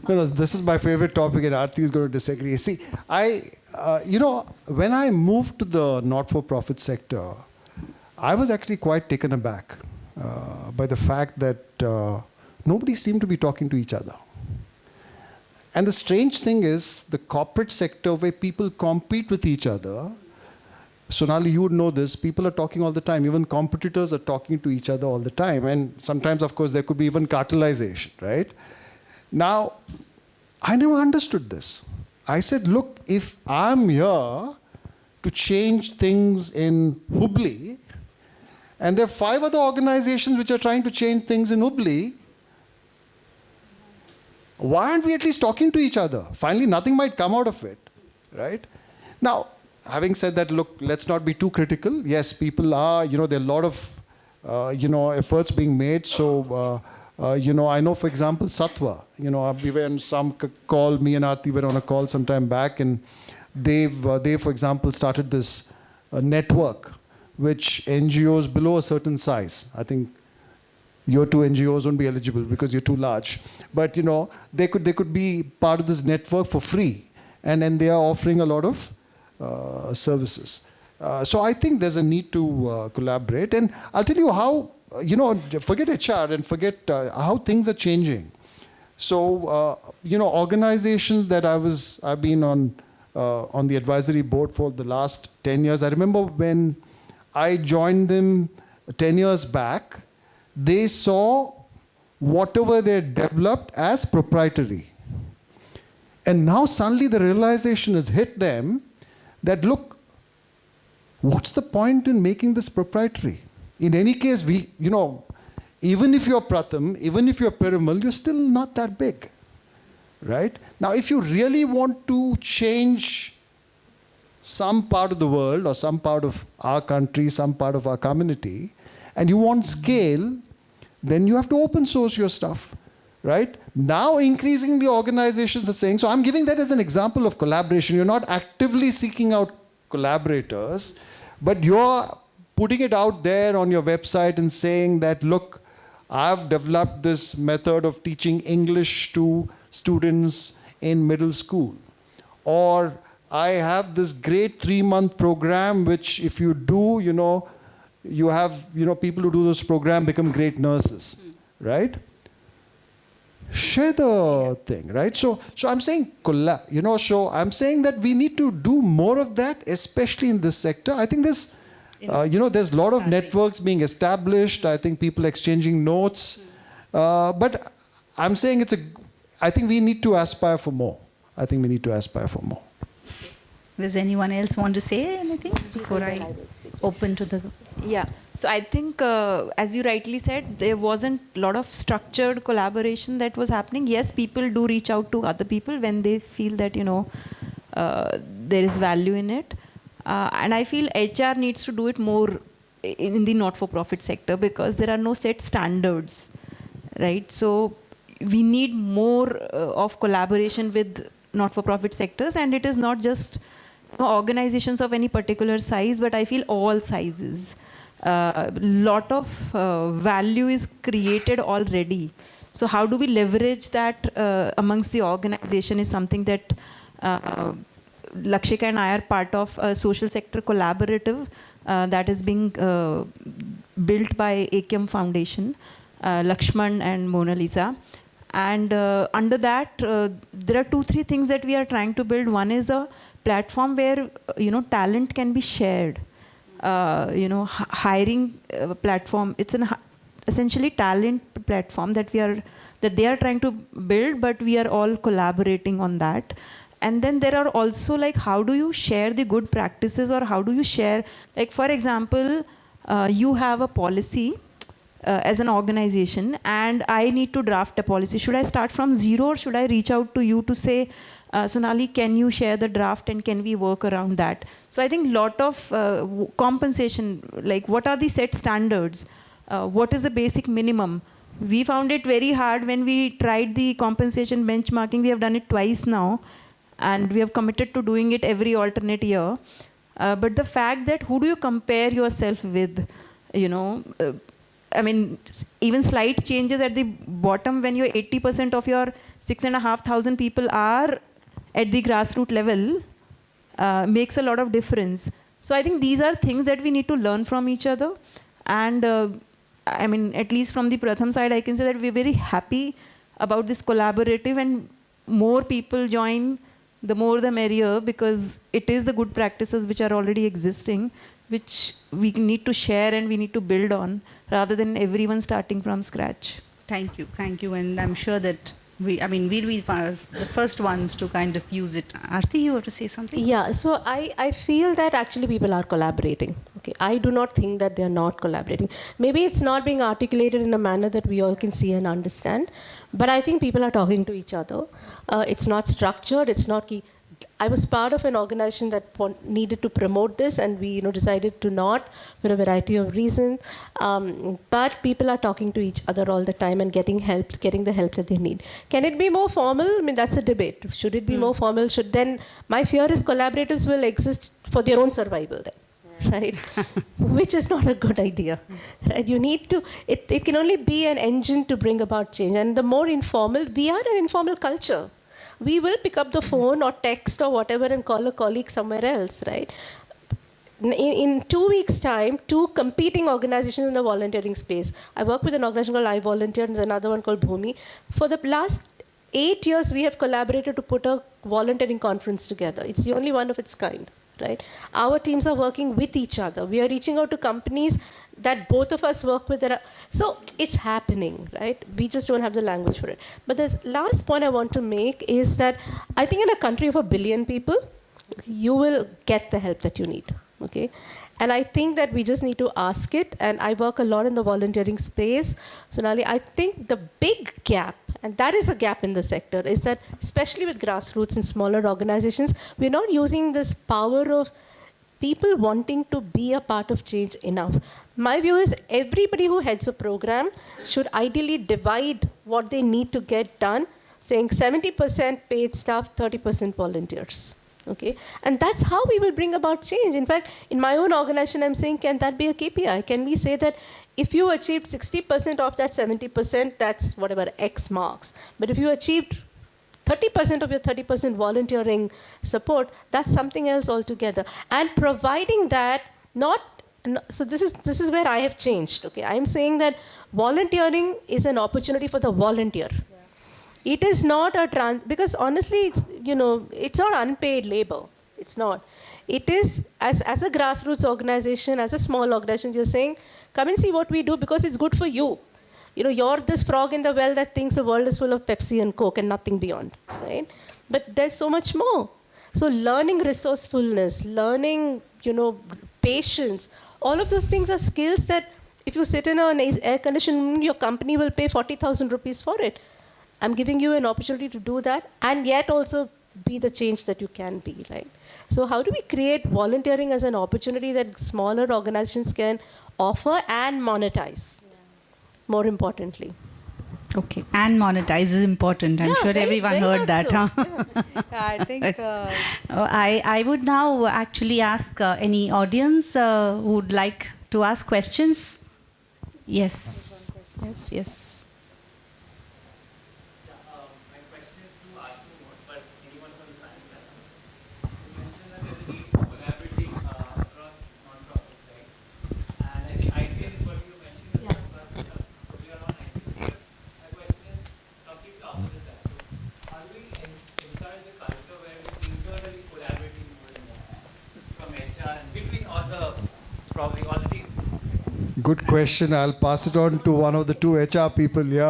No, this is my favorite topic, and Aarti is going to disagree. See, when I moved to the not-for-profit sector, I was actually quite taken aback by the fact that nobody seemed to be talking to each other. And the strange thing is, the corporate sector where people compete with each other, Sonali, you would know this, people are talking all the time. Even competitors are talking to each other all the time. And sometimes, of course, there could be even cartelization, right? Now, I never understood this. I said, look, if I'm here to change things in Hubli, and there are 5 other organizations which are trying to change things in Hubli, why aren't we at least talking to each other? Finally, nothing might come out of it, right? Now, having said that, look, let's not be too critical. Yes, people are, there are a lot of, efforts being made. So, I know, for example, Satwa, we were on some call, me and Aarti were on a call some time back, and they, for example, started this network, which NGOs below a certain size, I think your 2 NGOs won't be eligible because you're too large. But, they could be part of this network for free. And then they are offering a lot of services. So I think there's a need to collaborate. And I'll tell you how, forget HR and forget how things are changing. So, organizations that I've been on the advisory board for the last 10 years. I remember when I joined them 10 years back, they saw whatever they developed as proprietary. And now suddenly the realization has hit them that, look, what's the point in making this proprietary? In any case, even if you're Pratham, even if you're Piramal, you're still not that big, right? Now, if you really want to change some part of the world or some part of our country, some part of our community, and you want scale, then you have to open source your stuff, right? Now, increasingly, organizations are saying, so I'm giving that as an example of collaboration. You're not actively seeking out collaborators, but you're putting it out there on your website and saying that, look, I've developed this method of teaching English to students in middle school. Or I have this great 3-month program, which if you do, you have, people who do this program become great nurses, right? Share the thing, right? So I'm saying, so I'm saying that we need to do more of that, especially in this sector. I think there's, there's a lot of networks being established. I think people exchanging notes. But I'm saying I think we need to aspire for more. I think we need to aspire for more.
Does anyone else want to say anything before I open to the...
Yeah, so I think, as you rightly said, there wasn't a lot of structured collaboration that was happening. Yes, people do reach out to other people when they feel that, there is value in it. And I feel HR needs to do it more in the not-for-profit sector because there are no set standards, right? So we need more of collaboration with not-for-profit sectors, and it is not just organizations of any particular size, but I feel all sizes. Lot of value is created already. So how do we leverage that amongst the organization is something that Lakshika and I are part of a social sector collaborative that is being built by AKM Foundation, Lakshman and Mona Lisa. And under that, there are 2-3 things that we are trying to build. One is a platform where, talent can be shared. Hiring platform, it's an essentially talent platform that they are trying to build, but we are all collaborating on that. And then there are also how do you share the good practices, or how do you share, for example, you have a policy as an organization and I need to draft a policy. Should I start from zero, or should I reach out to you to say, Sonali, can you share the draft and can we work around that? So I think a lot of compensation, what are the set standards? What is the basic minimum? We found it very hard when we tried the compensation benchmarking. We have done it twice now, and we have committed to doing it every alternate year. But the fact that who do you compare yourself with, I mean, even slight changes at the bottom when you're 80% of your 6,500 people are at the grassroots level makes a lot of difference. So I think these are things that we need to learn from each other. And I mean, at least from the Pratham side, I can say that we're very happy about this collaborative, and more people join, the more the merrier, because it is the good practices which are already existing, which we need to share and we need to build on, rather than everyone starting from scratch.
Thank you. And I'm sure that we'll be the first ones to kind of use it. Aarti, you want to say something?
Yeah, so I feel that actually people are collaborating. Okay, I do not think that they are not collaborating. Maybe it's not being articulated in a manner that we all can see and understand, but I think people are talking to each other. It's not structured, it's not key. I was part of an organization that needed to promote this, and we decided to not for a variety of reasons. But people are talking to each other all the time and getting the help that they need. Can it be more formal? I mean, that's a debate. Should it be more formal? Then my fear is collaboratives will exist for their own survival then, right? Which is not a good idea, right? You need to, it can only be an engine to bring about change. And the more informal, we are an informal culture. We will pick up the phone or text or whatever and call a colleague somewhere else, right? In 2 weeks' time, 2 competing organizations in the volunteering space. I work with an organization called I Volunteer and another one called Bhumi. For the last 8 years, we have collaborated to put a volunteering conference together. It's the only one of its kind, right? Our teams are working with each other. We are reaching out to companies that both of us work with. So it's happening, right? We just don't have the language for it. But the last point I want to make is that I think in a country of 1 billion people, you will get the help that you need, okay? And I think that we just need to ask it. And I work a lot in the volunteering space. Sonali, I think the big gap, and that is a gap in the sector, is that especially with grassroots and smaller organizations, we're not using this power of people wanting to be a part of change enough. My view is everybody who heads a program should ideally divide what they need to get done, saying 70% paid staff, 30% volunteers. Okay, and that's how we will bring about change. In fact, in my own organization, I'm saying, can that be a KPI? Can we say that if you achieved 60% of that 70%, that's whatever X marks. But if you achieved 30% of your 30% volunteering support, that's something else altogether. And providing that, so this is where I have changed. Okay, I'm saying that volunteering is an opportunity for the volunteer. It is not because honestly, it's not unpaid labor. It's not. It is, as a grassroots organization, as a small organization, you're saying, come and see what we do because it's good for you. You're this frog in the well that thinks the world is full of Pepsi and Coke and nothing beyond, right? But there's so much more. So learning resourcefulness, learning, patience, all of those things are skills that if you sit in an air-conditioned room, your company will pay 40,000 rupees for it. I'm giving you an opportunity to do that and yet also be the change that you can be, right? So how do we create volunteering as an opportunity that smaller organizations can offer and monetize, more importantly?
Okay, and monetize is important. I'm sure everyone heard that.
So.
Huh?
Yeah, I think...
I would now actually ask any audience who would like to ask questions. Yes.
My question is to ask you more, but anyone from the panel can answer. You mentioned that there's a need for collaborating across non-profits, right? And I think ideal is what you mentioned. We are on ideal. My question is completely opposite that. So how do we encourage a culture where we're internally collaborating more and more from HR and between all the teams?
Good question. I'll pass it on to one of the 2 HR people here.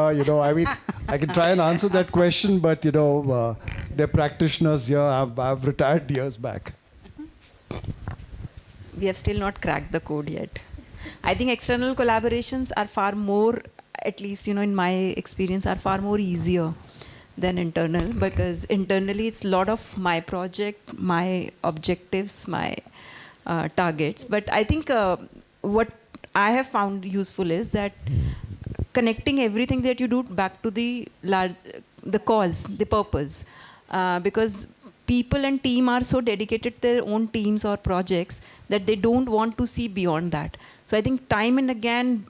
I can try and answer that question, but, they're practitioners here. I've retired years back.
We have still not cracked the code yet. I think external collaborations are far more, at least, in my experience, are far more easier than internal, because internally it's a lot of my project, my objectives, my targets. But I think what I have found useful is that connecting everything that you do back to the cause, the purpose, because people and team are so dedicated to their own teams or projects that they don't want to see beyond that. So I think time and again,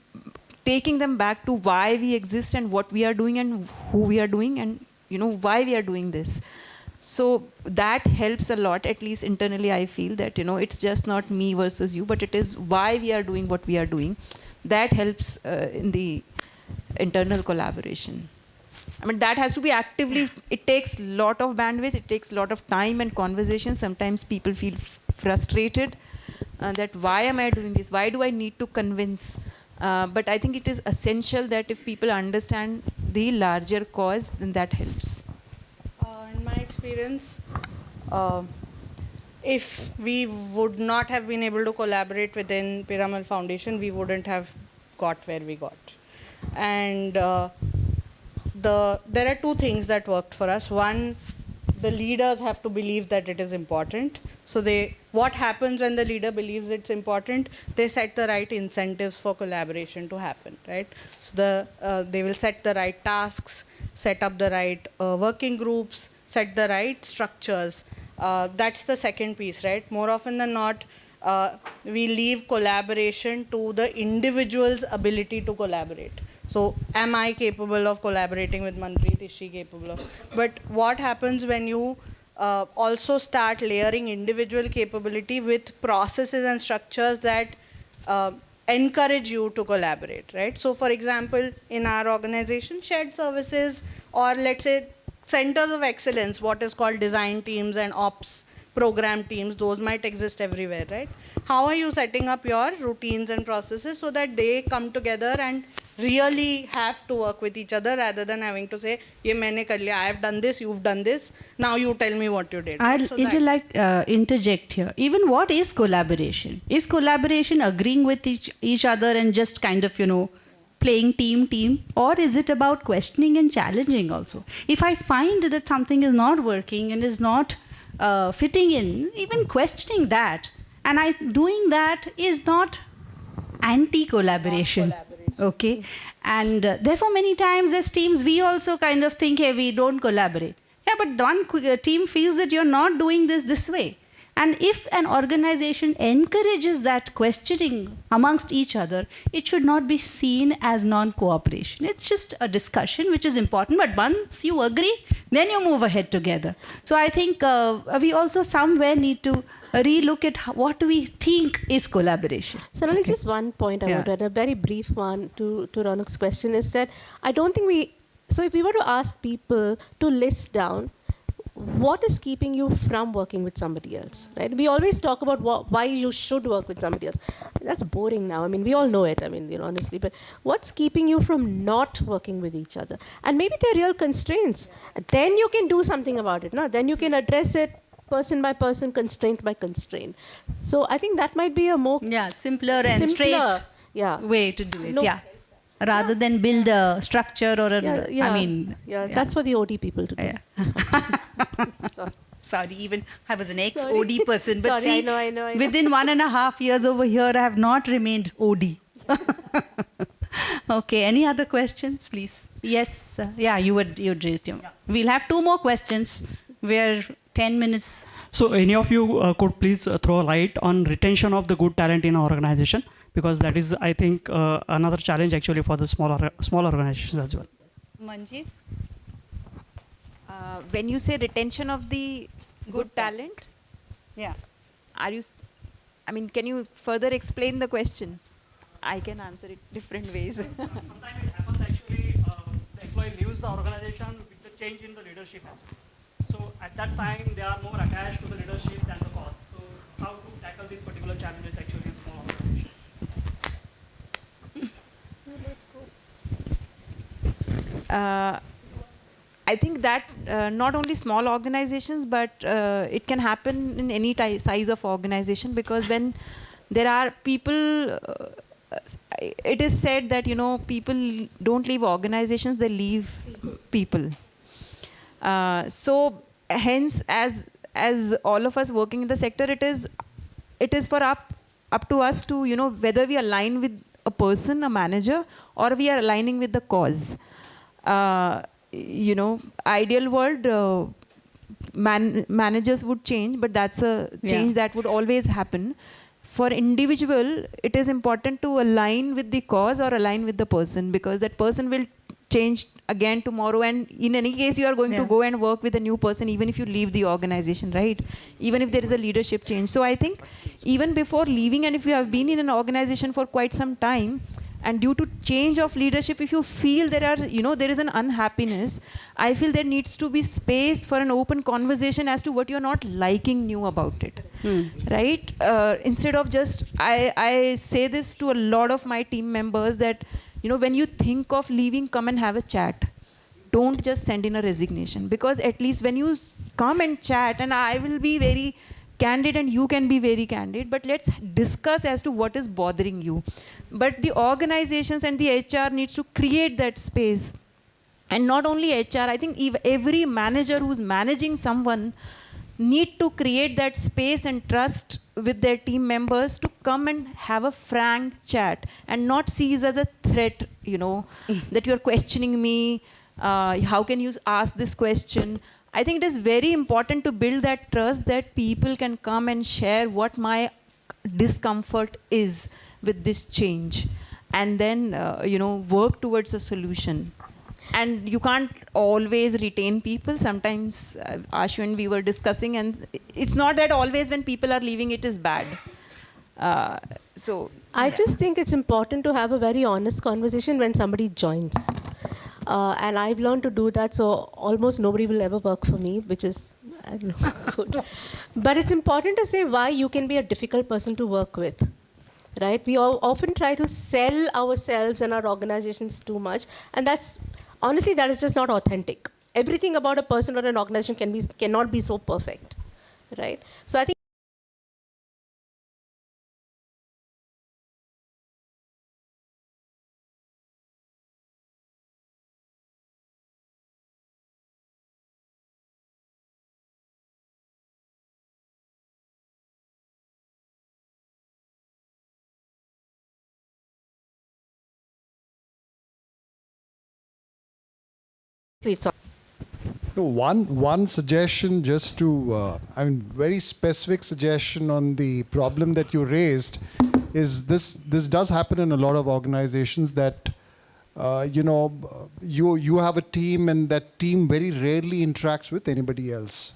taking them back to why we exist and what we are doing and who we are doing and why we are doing this. So that helps a lot, at least internally I feel that, it's just not me versus you, but it is why we are doing what we are doing. That helps in the internal collaboration. I mean, that has to be actively, it takes a lot of bandwidth, it takes a lot of time and conversation. Sometimes people feel frustrated that why am I doing this? Why do I need to convince? But I think it is essential that if people understand the larger cause, then that helps.
In my experience, if we would not have been able to collaborate within Piramal Foundation, we wouldn't have got where we got. And there are two things that worked for us. One, the leaders have to believe that it is important. So what happens when the leader believes it's important? They set the right incentives for collaboration to happen, right? So they will set the right tasks, set up the right working groups, set the right structures. That's the second piece, right? More often than not, we leave collaboration to the individual's ability to collaborate. So am I capable of collaborating with Manpreet? Is she capable of? But what happens when you also start layering individual capability with processes and structures that encourage you to collaborate, right? So for example, in our organization, shared services, or let's say centers of excellence, what is called design teams and ops program teams, those might exist everywhere, right? How are you setting up your routines and processes so that they come together and really have to work with each other rather than having to say, ye maine kar liya, I have done this, you've done this, now you tell me what you did.
I'll
So
interject here. Even what is collaboration? Is collaboration agreeing with each other and just kind of, playing team? Or is it about questioning and challenging also? If I find that something is not working and is not fitting in, even questioning that, and doing that is not anti-collaboration. Okay, and therefore many times as teams we also kind of think, hey, we don't collaborate. Yeah, but one team feels that you're not doing this way. And if an organization encourages that questioning amongst each other, it should not be seen as non-cooperation. It's just a discussion which is important, but once you agree, then you move ahead together. So I think we also somewhere need to relook at what we think is collaboration.
So only just one point I want to add, a very brief one to Ronak's question is that I don't think so if we were to ask people to list down what is keeping you from working with somebody else, right? We always talk about why you should work with somebody else. That's boring now. I mean, we all know it, honestly, but what's keeping you from not working with each other? And maybe they're real constraints. Then you can do something about it, no? Then you can address it person by person, constraint by constraint. So I think that might be a more
simpler and straight way to do it. Rather than build a structure or
that's for the OD people to do.
Sorry, even I was an ex-OD person, but
Sorry,
see,
I know.
within 1.5 years over here, I have not remained OD. Okay, any other questions, please? Yes, you raised your. We'll have 2 more questions. We're 10 minutes.
So any of you could please throw a light on retention of the good talent in our organization, because that is, I think, another challenge actually for the small organizations as well.
Manjeet?
When you say retention of the good talent, can you further explain the question? I can answer it different ways.
Sometimes it happens actually, the employee leaves the organization with the change in the leadership as well. So at that time, they are more attached to the leadership than the cause. So how to tackle these particular challenges actually in small organizations?
I think that not only small organizations, but it can happen in any size of organization, because when there are people, it is said that, people don't leave organizations, they leave people. So hence, as all of us working in the sector, it is for up to us to, whether we align with a person, a manager, or we are aligning with the cause. Ideal world, managers would change, but that's a change that would always happen. for individual, it is important to align with the cause or align with the person, because that person will change again tomorrow, and in any case you are going to go and work with a new person even if you leave the organization, right? Even if there is a leadership change. So I think even before leaving, and if you have been in an organization for quite some time, and due to change of leadership, if you feel there are, there is an unhappiness, I feel there needs to be space for an open conversation as to what you're not liking new about it, right? Instead of just, I say this to a lot of my team members that, when you think of leaving, come and have a chat. Don't just send in a resignation, because at least when you come and chat, and I will be very candid and you can be very candid, but let's discuss as to what is bothering you. But the organizations and the HR needs to create that space. And not only HR, I think every manager who's managing someone need to create that space and trust with their team members to come and have a frank chat and not see it as a threat, that you're questioning me, how can you ask this question? I think it is very important to build that trust that people can come and share what my discomfort is with this change, and then work towards a solution. And you can't always retain people. Sometimes, Ashu and we were discussing, and it's not that always when people are leaving it is bad.
I just think it's important to have a very honest conversation when somebody joins. And I've learned to do that, so almost nobody will ever work for me, which is, I don't know, good. But it's important to say why you can be a difficult person to work with, right? We all often try to sell ourselves and our organizations too much, and honestly, that is just not authentic. Everything about a person or an organization cannot be so perfect, right? So I think it's
No, one suggestion, just to, very specific suggestion on the problem that you raised, is this does happen in a lot of organizations that, you have a team and that team very rarely interacts with anybody else.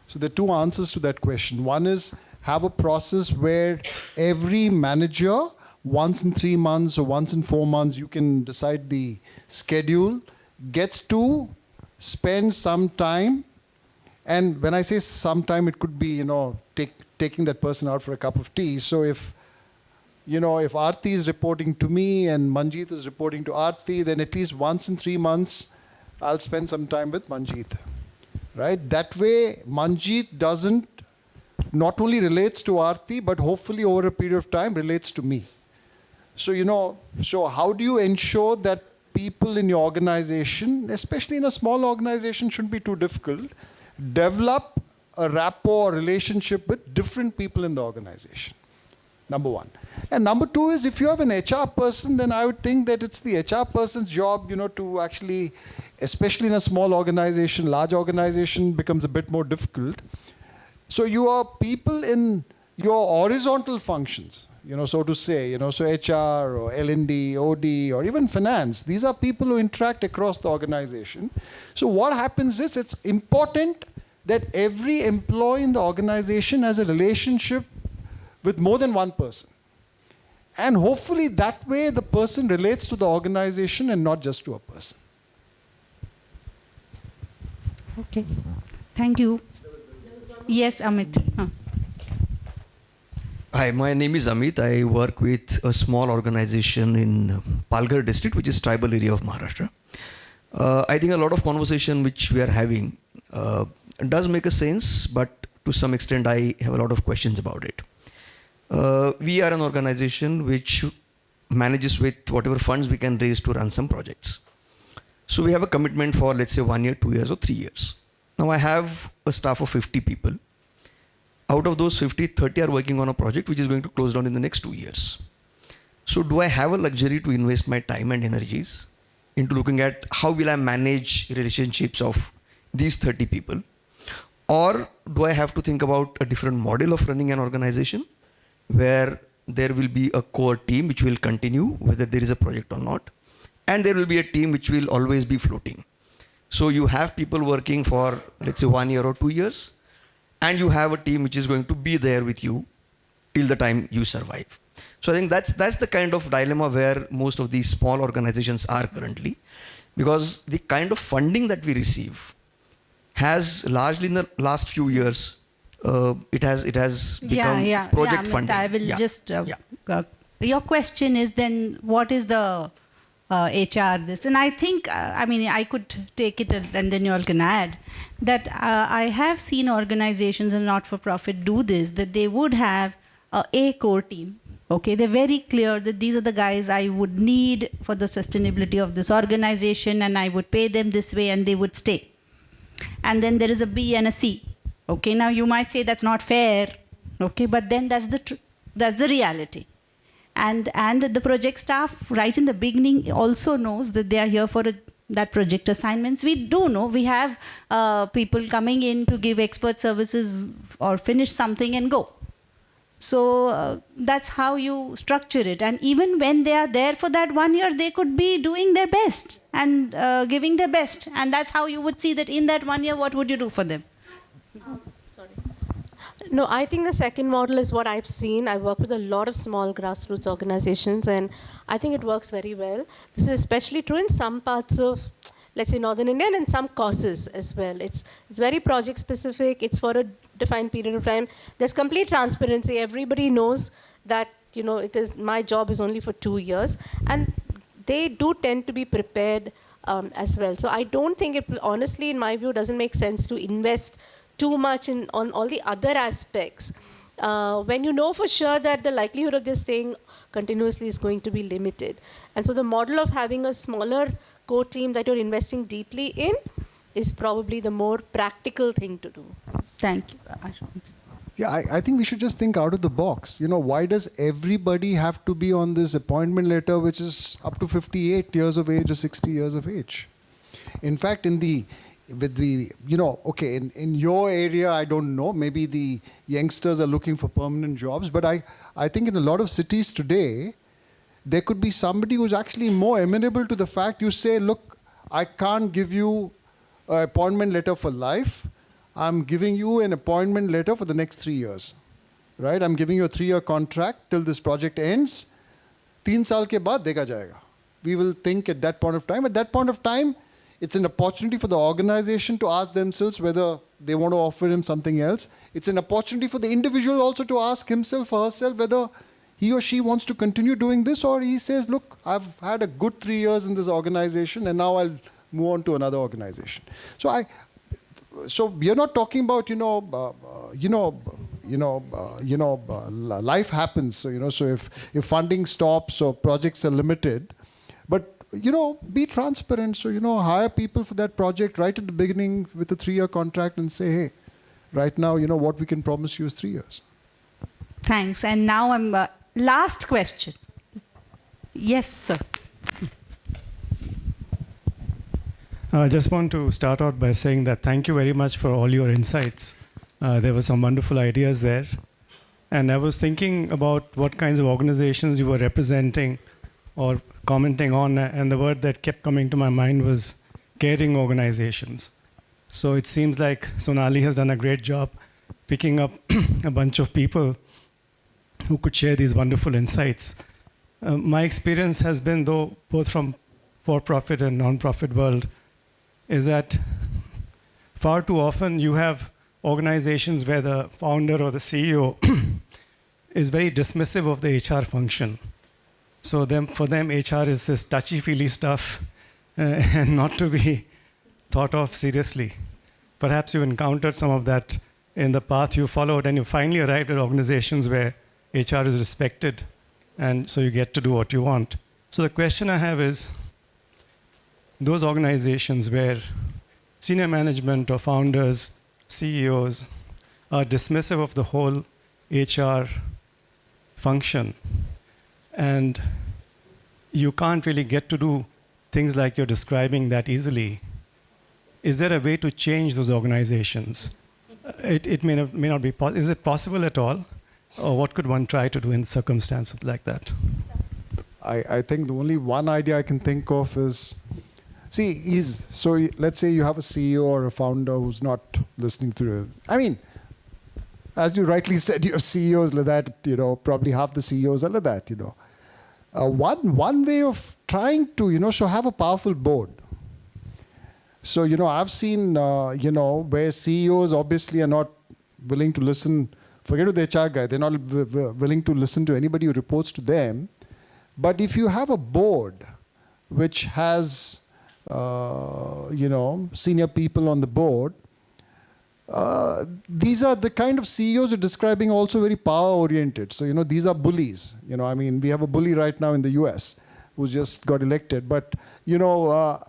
So there are two answers to that question. One is have a process where every manager, once in 3 months or once in 4 months, you can decide the schedule, gets to spend some time. And when I say some time, it could be, taking that person out for a cup of tea. So if Aarti is reporting to me and Manjeet is reporting to Aarti, then at least once in 3 months, I'll spend some time with Manjeet, right? That way, Manjeet doesn't not only relates to Aarti, but hopefully over a period of time relates to me. So, so how do you ensure that people in your organization, especially in a small organization, shouldn't be too difficult, develop a rapport, relationship with different people in the organization? Number one. And number two is, if you have an HR person, then I would think that it's the HR person's job, to actually, especially in a small organization, large organization becomes a bit more difficult. So you are people in your horizontal functions, so to say, so HR or L&D, OD, or even finance, these are people who interact across the organization. So what happens is, it's important that every employee in the organization has a relationship with more than one person. And hopefully that way the person relates to the organization and not just to a person.
Okay. Thank you. Yes, Amit.
Hi, my name is Amit. I work with a small organization in Palghar district, which is tribal area of Maharashtra. I think a lot of conversation which we are having does make a sense, but to some extent I have a lot of questions about it. We are an organization which manages with whatever funds we can raise to run some projects. So we have a commitment for, let's say, 1 year, 2 years, or 3 years. Now I have a staff of 50 people. Out of those 50, 30 are working on a project which is going to close down in the next 2 years. So do I have a luxury to invest my time and energies into looking at how will I manage relationships of these 30 people? Or do I have to think about a different model of running an organization where there will be a core team which will continue whether there is a project or not, and there will be a team which will always be floating. So you have people working for, let's say, 1 year or 2 years, and you have a team which is going to be there with you till the time you survive. So I think that's the kind of dilemma where most of these small organizations are currently, because the kind of funding that we receive has largely in the last few years, it has become project
Amit,
funding.
I will just. Your question is then, what is the HR this? And I think, I mean, I could take it and then you all can add that I have seen organizations and not-for-profit do this, that they would have a core team. Okay, they're very clear that these are the guys I would need for the sustainability of this organization, and I would pay them this way and they would stay. And then there is a B and a C. Okay, now you might say that's not fair. Okay, but then that's the reality. And the project staff right in the beginning also knows that they are here for that project assignments. We do know we have people coming in to give expert services or finish something and go. So that's how you structure it. And even when they are there for that 1 year, they could be doing their best and giving their best. And that's how you would see that in that 1 year, what would you do for them?
Sorry. No, I think the second model is what I've seen. I work with a lot of small grassroots organizations, and I think it works very well. This is especially true in some parts of, let's say, Northern India, and in some causes as well. It's very project specific. It's for a defined period of time. There's complete transparency. Everybody knows that, you know, my job is only for 2 years, and they do tend to be prepared as well. So I don't think it, honestly, in my view, doesn't make sense to invest too much on all the other aspects when you know for sure that the likelihood of this staying continuously is going to be limited. And so the model of having a smaller core team that you're investing deeply in is probably the more practical thing to do.
Thank you.
Yeah, I think we should just think out of the box. You know, why does everybody have to be on this appointment letter which is up to 58 years of age or 60 years of age? In fact, in your area, I don't know, maybe the youngsters are looking for permanent jobs, but I think in a lot of cities today, there could be somebody who's actually more amenable to the fact you say, look, I can't give you an appointment letter for life. I'm giving you an appointment letter for the next 3 years, right? I'm giving you a 3-year contract till this project ends. 3 saal ke baad dekha jayega. We will think at that point of time. At that point of time, it's an opportunity for the organization to ask themselves whether they want to offer him something else. It's an opportunity for the individual also to ask himself or herself whether he or she wants to continue doing this, or he says, look, I've had a good 3 years in this organization and now I'll move on to another organization. So we are not talking about, life happens. So if funding stops or projects are limited, but be transparent. So, hire people for that project right at the beginning with a 3-year contract and say, hey, right now, what we can promise you is 3 years.
Thanks. And now I'm last question. Yes, sir.
I just want to start out by saying that thank you very much for all your insights. There were some wonderful ideas there. And I was thinking about what kinds of organizations you were representing or commenting on, and the word that kept coming to my mind was caring organizations. So it seems like Sonali has done a great job picking up a bunch of people who could share these wonderful insights. My experience has been, though, both from for-profit and non-profit world, is that far too often you have organizations where the founder or the CEO is very dismissive of the HR function. So for them, HR is this touchy-feely stuff and not to be thought of seriously. Perhaps you encountered some of that in the path you followed, and you finally arrived at organizations where HR is respected, and so you get to do what you want. So the question I have is, those organizations where senior management or founders, CEOs are dismissive of the whole HR function, and you can't really get to do things like you're describing that easily, is there a way to change those organizations? It may not be possible. Is it possible at all? Or what could one try to do in circumstances like that?
I think the only one idea I can think of is, let's say you have a CEO or a founder who's not listening to, I mean, as you rightly said, you have CEOs like that, probably half the CEOs are like that, One way of trying to, have a powerful board. So, I've seen, where CEOs obviously are not willing to listen, forget the HR guy, they're not willing to listen to anybody who reports to them. But if you have a board which has, senior people on the board, these are the kind of CEOs you're describing also very power-oriented. So, these are bullies. We have a bully right now in the US who's just got elected. But, so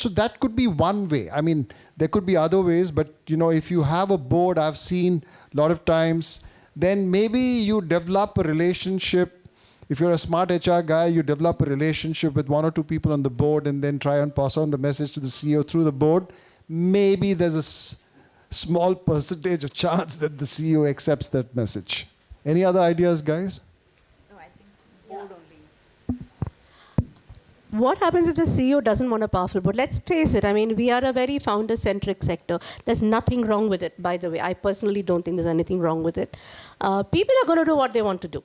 that could be one way. There could be other ways, but, if you have a board, I've seen a lot of times, then maybe you develop a relationship. If you're a smart HR guy, you develop a relationship with one or two people on the board and then try and pass on the message to the CEO through the board. Maybe there's a small percentage of chance that the CEO accepts that message. Any other ideas, guys?
No, I think board only.
What happens if the CEO doesn't want a powerful board? Let's face it. We are a very founder-centric sector. There's nothing wrong with it, by the way. I personally don't think there's anything wrong with it. People are going to do what they want to do,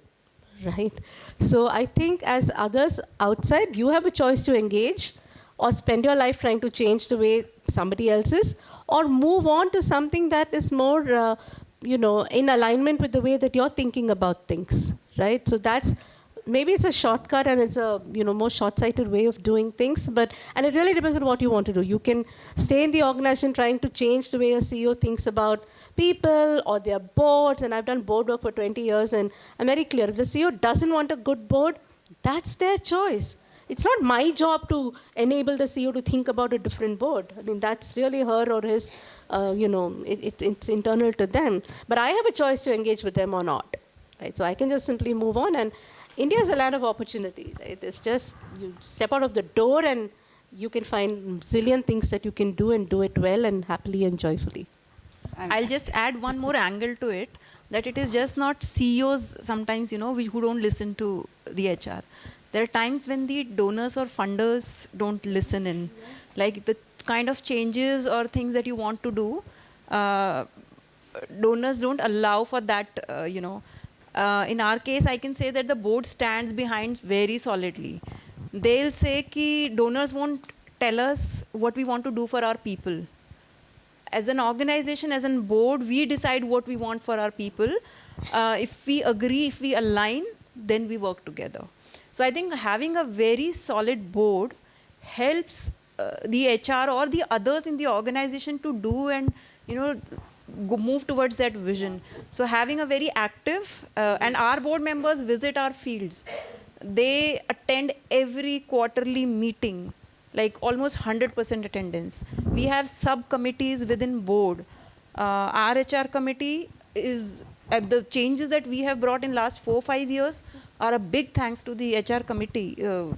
right? So I think as others outside, you have a choice to engage or spend your life trying to change the way somebody else is, or move on to something that is more, in alignment with the way that you're thinking about things, right? So that's, maybe it's a shortcut and it's a more short-sighted way of doing things, and it really depends on what you want to do. You can stay in the organization trying to change the way a CEO thinks about people or their boards, and I've done board work for 20 years, and I'm very clear. If the CEO doesn't want a good board, that's their choice. It's not my job to enable the CEO to think about a different board. That's really her or his, it's internal to them. But I have a choice to engage with them or not, right? So I can just simply move on, and India is a land of opportunity. Right? It's just you step out of the door and you can find zillion things that you can do and do it well and happily and joyfully.
I'll just add one more angle to it, that it is just not CEOs sometimes, who don't listen to the HR. There are times when the donors or funders don't listen in. Like the kind of changes or things that you want to do, donors don't allow for that, in our case, I can say that the board stands behind very solidly. They'll say that donors won't tell us what we want to do for our people. As an organization, as a board, we decide what we want for our people. If we agree, if we align, then we work together. So I think having a very solid board helps the HR or the others in the organization to do and, move towards that vision. So having a very active, and our board members visit our fields. They attend every quarterly meeting, like almost 100% attendance. We have subcommittees within board. Our HR committee is, the changes that we have brought in last 4-5 years are a big thanks to the HR committee,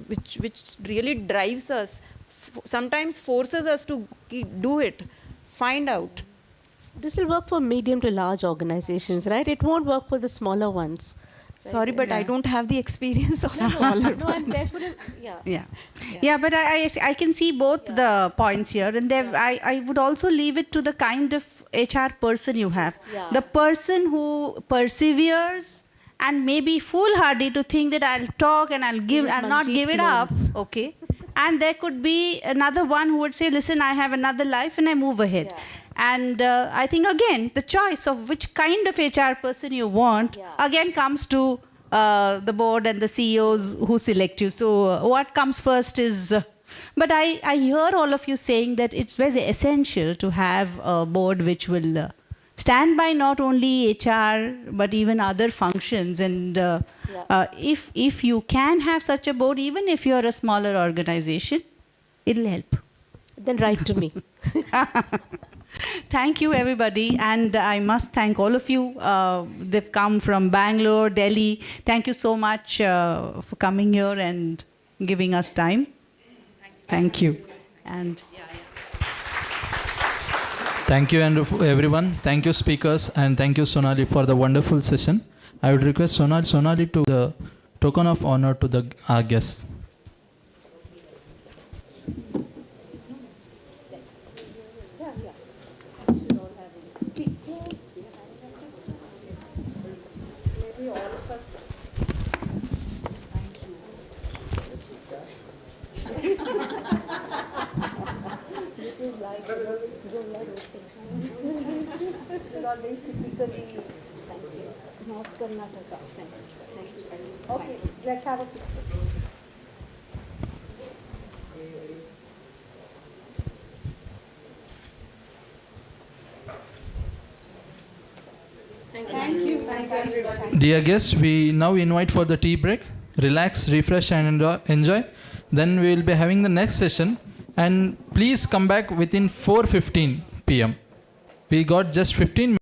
which really drives us, sometimes forces us to do it, find out.
This will work for medium to large organizations, right? It won't work for the smaller ones.
Sorry, but I don't have the experience of smaller
No, I'm definitely,
Yeah, but I can see both the points here, and I would also leave it to the kind of HR person you have.
Yeah.
The person who perseveres and may be foolhardy to think that I'll talk and I'll not give it up, okay? And there could be another one who would say, listen, I have another life and I move ahead.
Yeah.
And I think, again, the choice of which kind of HR person you want, again, comes to the board and the CEOs who select you. So what comes first is... but I hear all of you saying that it's very essential to have a board which will stand by not only HR, but even other functions. And if you can have such a board, even if you're a smaller organization, it'll help.
Then write to me.
Thank you, everybody. And I must thank all of you. They've come from Bangalore, Delhi. Thank you so much for coming here and giving us time. Thank you. And
Thank you, and everyone. Thank you, speakers, and thank you, Sonali, for the wonderful session. I would request Sonali to the token of honor to our guests. Dear guests, we now invite for the tea break. Relax, refresh, and enjoy. Then we will be having the next session. And please come back within 4:15 p.m. We got just 15 minutes.